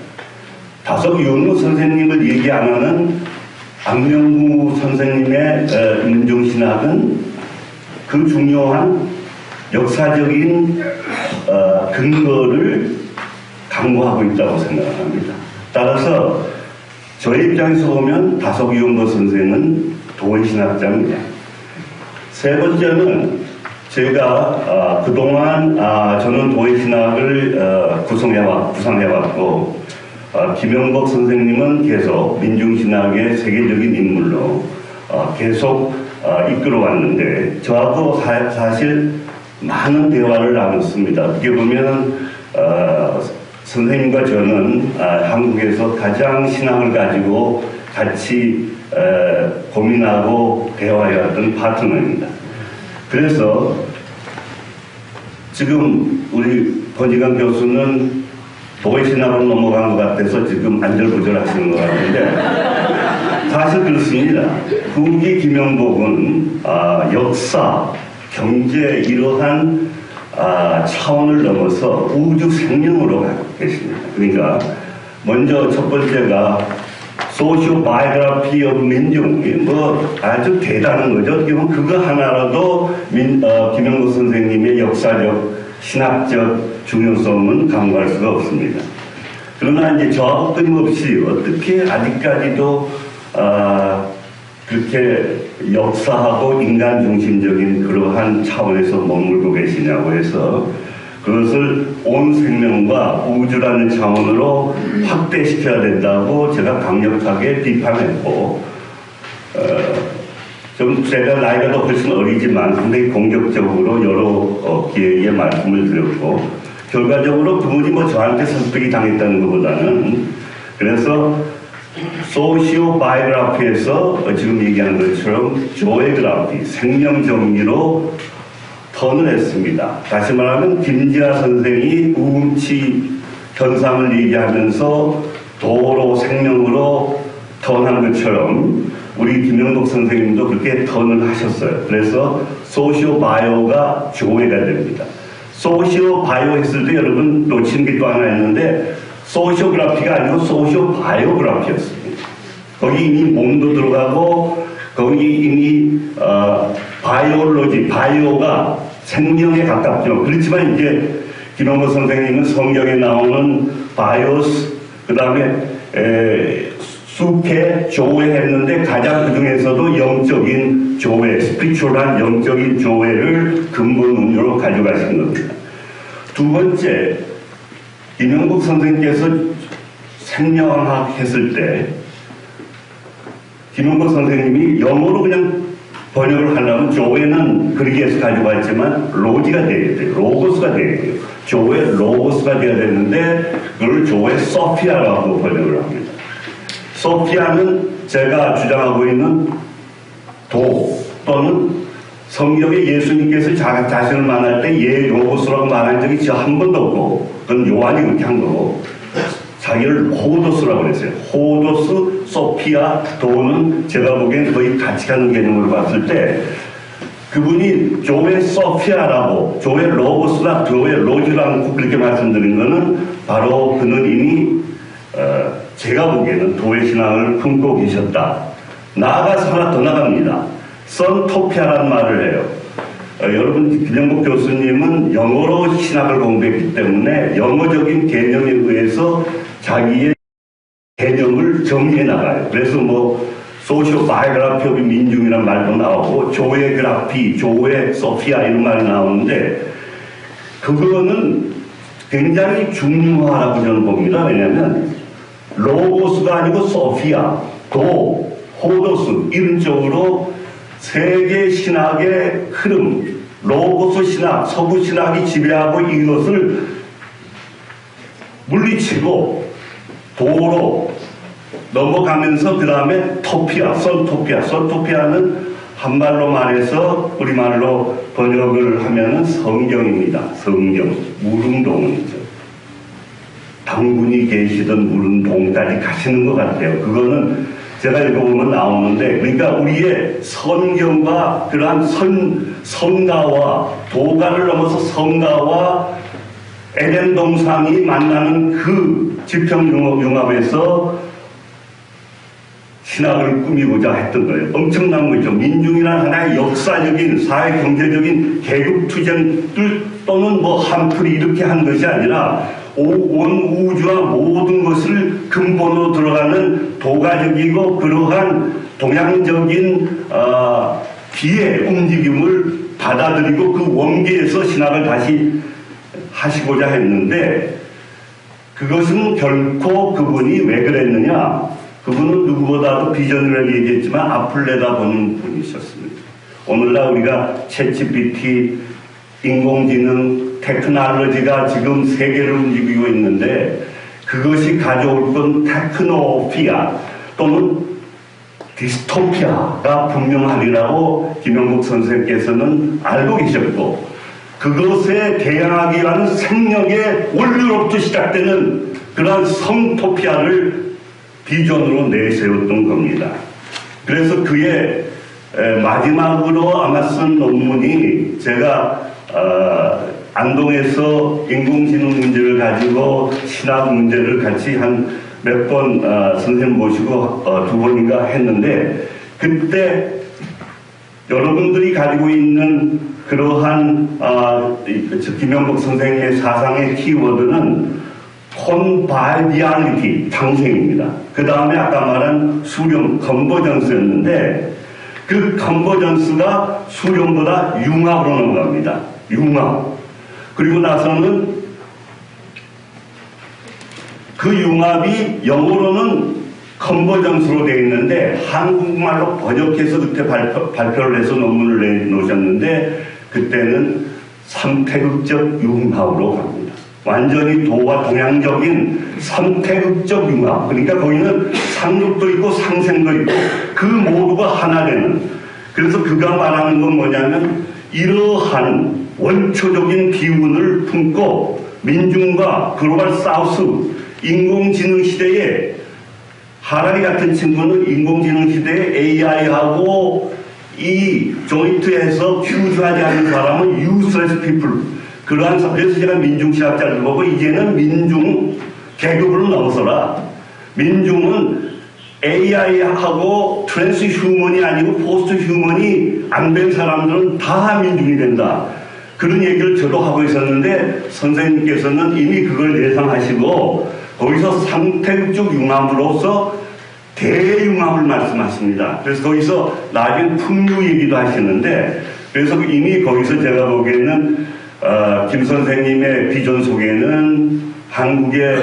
다석유영무 선생님을 얘기 안 하는 안병구 선생님의 민중신학은 그 중요한 역사적인 근거를 강구하고 있다고 생각합니다. 따라서 저의 입장에서 보면 다석유영무 선생은 도회신학자입니다. 세 번째는 제가 그동안 저는 도회신학을 구성해왔고, 김영복 선생님은 계속 민중신학의 세계적인 인물로 계속 이끌어왔는데, 저하고 사실 많은 대화를 나눴습니다. 어떻게 보면 선생님과 저는 한국에서 가장 신앙을 가지고 같이 고민하고 대화해왔던 파트너입니다. 그래서 지금 우리 권지강 교수는 도회신학으로 넘어간 것 같아서 지금 안절부절하시는 것 같은데, 사실 그렇습니다. 후기 김영복은 역사, 경제 이러한 차원을 넘어서 우주 생명으로 가고 계십니다. 그러니까 먼저 첫 번째가 소시오 바이오그래피 오브 민중, 뭐 아주 대단한 거죠. 어떻게 보면 그거 하나라도 김영복 선생님의 역사적, 신학적 중요성은 강구할 수가 없습니다. 그러나 이제 저하고 끊임없이 어떻게 아직까지도 그렇게 역사하고 인간 중심적인 그러한 차원에서 머물고 계시냐고 해서 그것을 온 생명과 우주라는 차원으로 확대시켜야 된다고 제가 강력하게 비판했고, 좀 제가 나이가 더 훨씬 어리지만 상당히 공격적으로 여러 기회에 말씀을 드렸고, 결과적으로 그분이 뭐 저한테 설득이 당했다는 것보다는, 그래서 소시오 바이오그래피에서 지금 얘기하는 것처럼 조에그래피, 생명 정리로 턴을 했습니다. 다시 말하면 김지아 선생이 우음치 현상을 얘기하면서 도로 생명으로 턴한 것처럼 우리 김영복 선생님도 그렇게 턴을 하셨어요. 그래서 소시오 바이오가 조회가 됩니다. 소시오 바이오 했을 때 여러분 놓치는 게 또 하나 있는데, 소시오그래피가 아니고 소시오 바이오그래피였습니다. 거기 이미 몸도 들어가고 거기 이미 바이올로지, 바이오가 생명에 가깝죠. 그렇지만 이제 김영복 선생님은 성경에 나오는 바이오스, 그 다음에 수케, 조회 했는데 가장 그 중에서도 영적인 조회, 스피리추얼한 영적인 조회를 근본으로 가져가신 겁니다. 두 번째, 김영복 선생님께서 생명학 했을 때 김영복 선생님이 영어로 그냥 번역을 하려면 조회는 그리기에서 가져갔지만 로지가 돼야 돼요. 로고스가 돼야 돼요. 조회 로고스가 돼야 되는데 그걸 조회 소피아라고 번역을 합니다. 소피아는 제가 주장하고 있는 도 또는 성경에 예수님께서 자신을 만날 때 예 로고스라고 말한 적이 저 한 번도 없고, 그건 요한이 그렇게 한 거고, 자기를 호도스라고 그랬어요. 호도스, 소피아, 도는 제가 보기엔 거의 같이 가는 개념으로 봤을 때 그분이 조회 소피아라고, 조회 로고스나 조회 로즈라고 그렇게 말씀드린 거는 바로 그는 이미 제가 보기에는 도회신앙을 품고 계셨다. 나아가서 하나 더 나갑니다. 선토피아라는 말을 해요. 여러분, 김영복 교수님은 영어로 신학을 공부했기 때문에 영어적인 개념에 의해서 자기의 개념을 정리해 나가요. 그래서 뭐 소시오 바이오그래피 오브 민중이라는 말도 나오고 조회그래피, 조회 소피아 이런 말이 나오는데 그거는 굉장히 중요하다고 저는 봅니다. 왜냐하면 로고스가 아니고 소피아, 도, 호도스 이런 쪽으로 세계 신학의 흐름, 로고스 신학, 서구 신학이 지배하고 이것을 물리치고 도로 넘어가면서 그 다음에 토피아, 선토피아는 한말로 말해서 우리말로 번역을 하면은 성경입니다. 성경, 무릉동이죠. 당분이 계시던 무릉동까지 가시는 것 같아요. 그거는 제가 읽어보면 나오는데, 그러니까 우리의 성경과 그러한 성가와 도가를 넘어서 성가와 에덴 동산이 만나는 그 지평융합에서 신학을 꾸미고자 했던 거예요. 엄청난 거죠. 민중이란 하나의 역사적인, 사회 경제적인 계급 투쟁들 또는 뭐 한풀이 이렇게 한 것이 아니라 온 우주와 모든 것을 근본으로 들어가는 도가적이고 그러한 동양적인 기의 움직임을 받아들이고 그 원기에서 신학을 다시 하시고자 했는데, 그것은 결코 그분이 왜 그랬느냐, 그분은 누구보다도 비전을 얘기했지만 앞을 내다보는 분이셨습니다. 오늘날 우리가 챗GPT, 인공지능, 테크놀로지가 지금 세계를 움직이고 있는데, 그것이 가져올 건 테크노피아 또는 디스토피아가 분명하리라고 김영국 선생께서는 알고 계셨고, 그것에 대항하기 위한 생명의 원료로부터 시작되는 그러한 성토피아를 비전으로 내세웠던 겁니다. 그래서 그의 마지막으로 아마 쓴 논문이, 제가 안동에서 인공지능 문제를 가지고 신학 문제를 같이 한 몇 번 선생님 모시고 2번인가 했는데, 그때 여러분들이 가지고 있는 그러한 김영복 선생의 사상의 키워드는 콘바이비알리티, 당생입니다. 그 다음에 아까 말한 수렴, 컨버전스였는데, 그 컨버전스가 수렴보다 융합으로 넘어갑니다. 융합. 그리고 나서는 그 융합이 영어로는 컨버전스로 되어 있는데, 한국말로 번역해서 그때 발표를 해서 논문을 내놓으셨는데, 그때는 삼태극적 융합으로 갑니다. 완전히 도와 동양적인 삼태극적 융합. 그러니까 거기는 상륙도 있고 상생도 있고 그 모두가 하나 되는. 그래서 그가 말하는 건 뭐냐면, 이러한 원초적인 기운을 품고 민중과 글로벌 사우스, 인공지능 시대에, 하라리 같은 친구는 인공지능 시대에 AI하고 이 조인트에서 휴즈하지 않는 사람은 useless people. 그래서 제가 민중신학자를 보고, 이제는 민중 계급으로 넘어서라. 민중은 AI하고 트랜스 휴먼이 아니고 포스트 휴먼이 안 된 사람들은 다 민중이 된다. 그런 얘기를 저도 하고 있었는데, 선생님께서는 이미 그걸 예상하시고 거기서 상태극적 융합으로서 대융합을 말씀하십니다. 그래서 거기서 나중에 풍류 얘기도 하시는데, 그래서 이미 거기서 제가 보기에는 김 선생님의 비전 속에는 한국의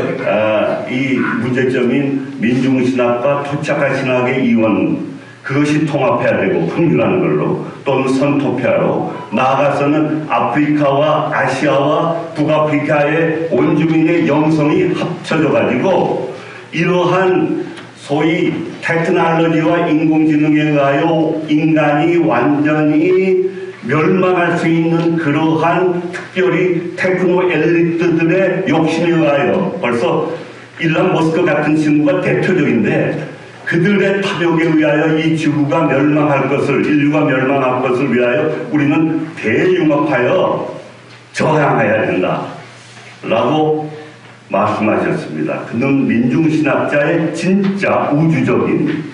이 문제점인 민중신학과 토착화 신학의 이원, 그것이 통합해야 되고 풍류라는 걸로, 또는 선토피아로 나아가서는 아프리카와 아시아와 북아프리카의 원주민의 영성이 합쳐져 가지고 이러한 소위 테크놀로지와 인공지능에 의하여 인간이 완전히 멸망할 수 있는 그러한 특별히 테크노 엘리트들의 욕심에 의하여, 벌써 일론 머스크 같은 친구가 대표적인데, 그들의 탐욕에 의하여 이 지구가 멸망할 것을, 인류가 멸망할 것을 위하여 우리는 대융합하여 저항해야 된다 라고 말씀하셨습니다. 그는 민중신학자의 진짜 우주적인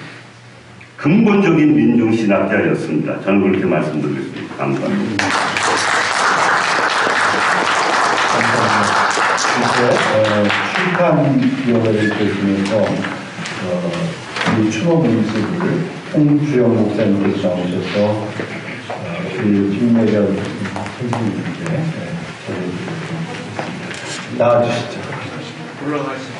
근본적인 민중신학자였습니다. 저는 그렇게 말씀드리겠습니다. 감사합니다. 출판 기업을 계시면서 이 추모 문습을 홍주영 목사님께서 나오셔서 김매련 선생님께 나와주시죠. 올라가시죠.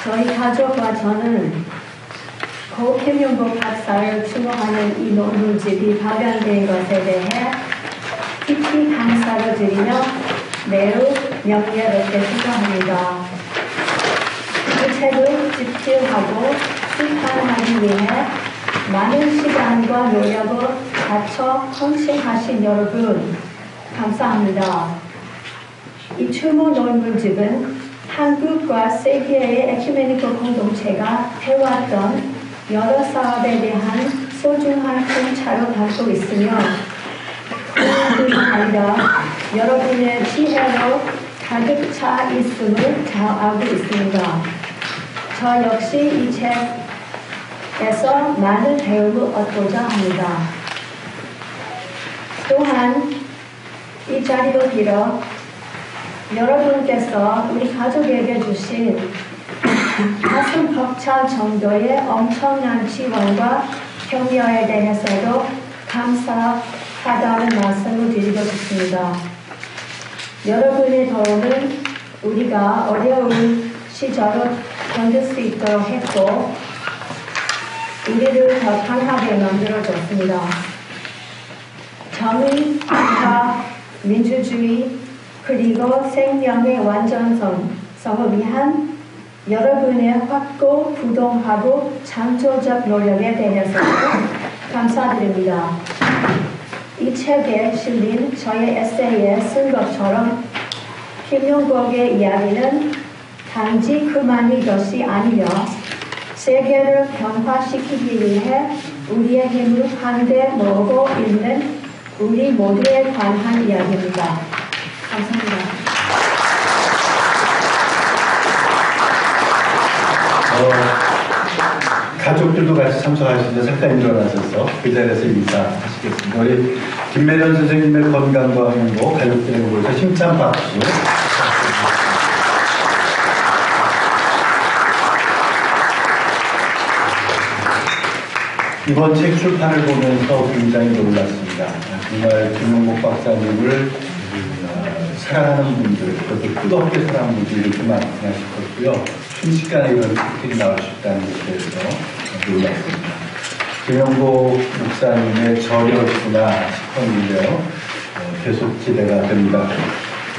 저희 가족과 저는 고 김용복 박사를 추모하는 이 논문집이 발간된 것에 대해 깊이 감사를 드리며 매우 명예롭게 생각합니다. 이 책을 집필하고 출판하기 위해 많은 시간과 노력을 바쳐 헌신하신 여러분 감사합니다. 이 추모 논문집은 한국과 세계의 에큐메니컬 공동체가 해왔던 여러 사업에 대한 소중한 공차를 담고 있으며 그뿐 아니라 여러분의 지혜로 가득 차 있음을 잘 알고 있습니다. 저 역시 이 책에서 많은 배움을 얻고자 합니다. 또한 이 자리를 빌어 여러분께서 우리 가족에게 주신 가슴 벅찰 정도의 엄청난 지원과 격려에 대해서도 감사하다는 말씀을 드리고 싶습니다. 여러분의 도움은 우리가 어려운 시절을 견딜 수 있도록 했고 우리를 더 강하게 만들어줬습니다. 정의, 평화, 민주주의 그리고 생명의 완전성을 위한 여러분의 확고 부동하고 창조적 노력에 대해서도 감사드립니다. 이 책에 실린 저의 에세이에 쓴 것처럼 김용복의 이야기는 단지 그만의 것이 아니며 세계를 변화시키기 위해 우리의 힘을 한데 모으고 있는 우리 모두에 관한 이야기입니다. 감사합니다. 가족들도 같이 참석하시는데 잠깐 일어나셔서 그 자리에서 인사하시겠습니다. 우리 김매련 선생님의 건강과 행복, 가족들의 행복에서 힘찬 박수. 이번 책 출판을 보면서 굉장히 놀랐습니다. 정말 김용복 박사님을 사랑하는 분들, 그것도 뜨겁게 사랑하는 분들이 이렇게 많으실 것고요. 순식간에 이런 책들이 나올 수 있다는 것에 대해서 놀랐습니다. 김용복 목사님의 저력이구나 싶었는데요. 계속 기대가 됩니다.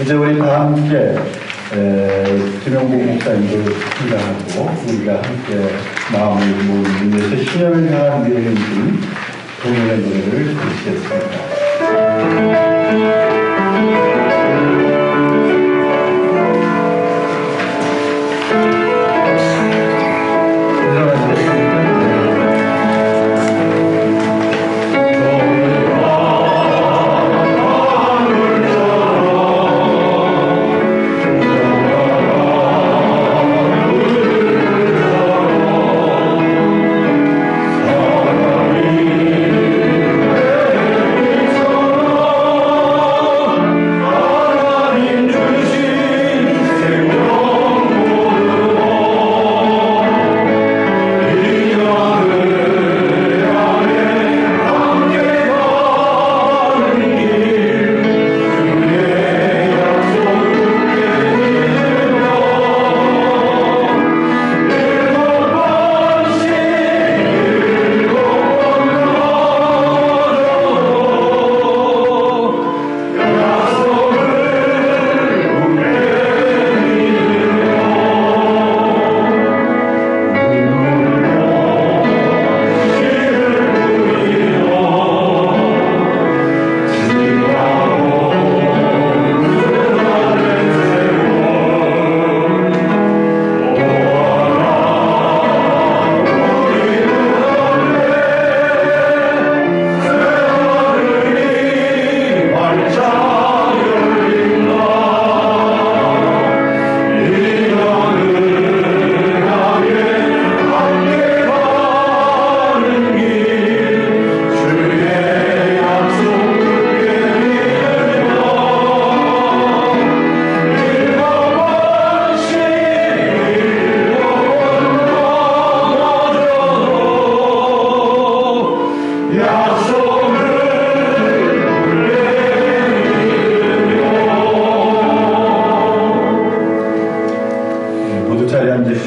이제 우리 다 함께 김용복 목사님도 생각하고 우리가 함께 마음을 모으는 신년을 향한 미래를 준 동요의 노래를 부르시겠습니다.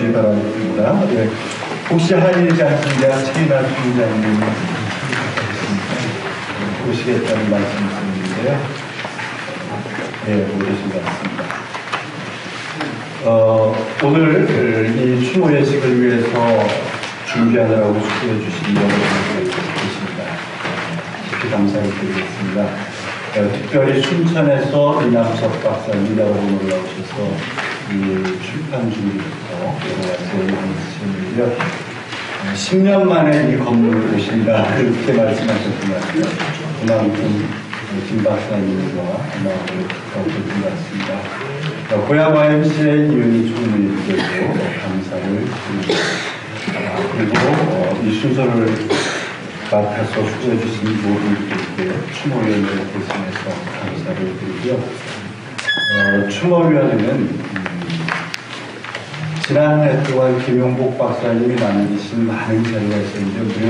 주시기 바랍니다. 네. 혹시 한일지 않습니다. 최인환 총장님 오시겠다는 말씀이셨는데요. 네, 오신 것 같습니다. 오늘 이 추모 예식을 위해서 준비하느라고 수고해 주신 여러분들 계십니다. 깊이 감사를 드리겠습니다. 특별히 춘천에서 이남석 박사님 여러분 올라오셔서 이 출판 준비부터 여러 가지 해주시는데요. 10년 만에 이 건물을 오신다 그렇게 말씀하셨던 것 같아요. 그만큼 김 박사님과 마음을 가져준 것 같습니다. 고향 YMCA 이은희 총무님께도 감사를 드립니다. 그리고 이 순서를 맡아서 수고해 주신 모든 분들께 추모위원회를 대신해서 감사를 드리고요. 추모위원회는 지난해 동안 김용복 박사님이 남기신 많은 자료가 있었는데 무려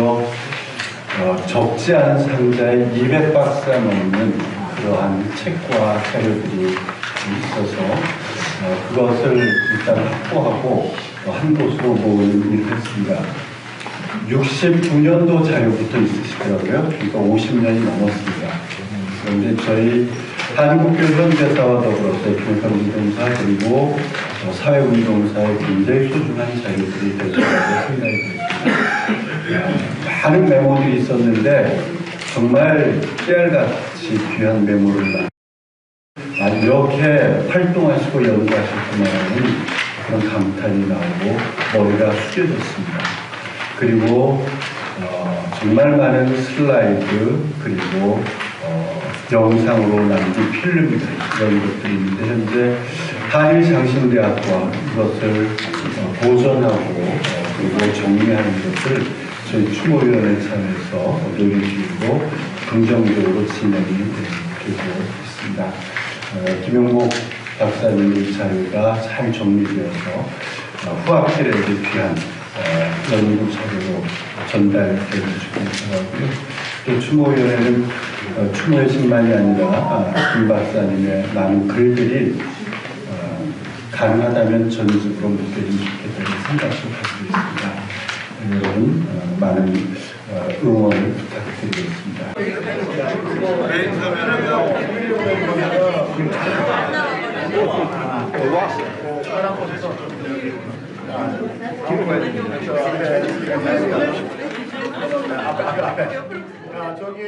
적지 않은 상자에 200박스가 넘는 그러한 책과 자료들이 있어서 그것을 일단 확보하고 한 곳으로 모으는 일을 했습니다. 69년도 자료부터 있으시더라고요. 그러니까 50년이 넘었습니다. 그런데 저희 한국교현대사와 더불어서 교육운동사 그리고 사회운동사의 굉장히 소중한 자료들이 될 거라고 생각이 듭니다. 많은 메모들이 있었는데 정말 깨알같이 귀한 메모를 이렇게 활동하시고 연구하셨구나라는 그런 감탄이 나오고 머리가 숙여졌습니다. 그리고 정말 많은 슬라이드 그리고 영상으로 남긴 필름 이런 것들이 있는데 현재 한일장신대학과 이것을 보존하고 그리고 정리하는 것을 저희 추모위원회 차원에서 노력이고 긍정적으로 진행이 되고 있습니다. 김용복 박사님의 자료가 잘 정리되어서 후학들에게 귀한 연구 자료로 전달되고 싶고요. 또 추모위원회는 추모회식만이 아니라 김 박사님의 많은 글들이 가능하다면 전집으로 묶여지면 좋겠다는 생각을 가지고 있습니다. 여러분 많은 응원을 부탁드리겠습니다. 저기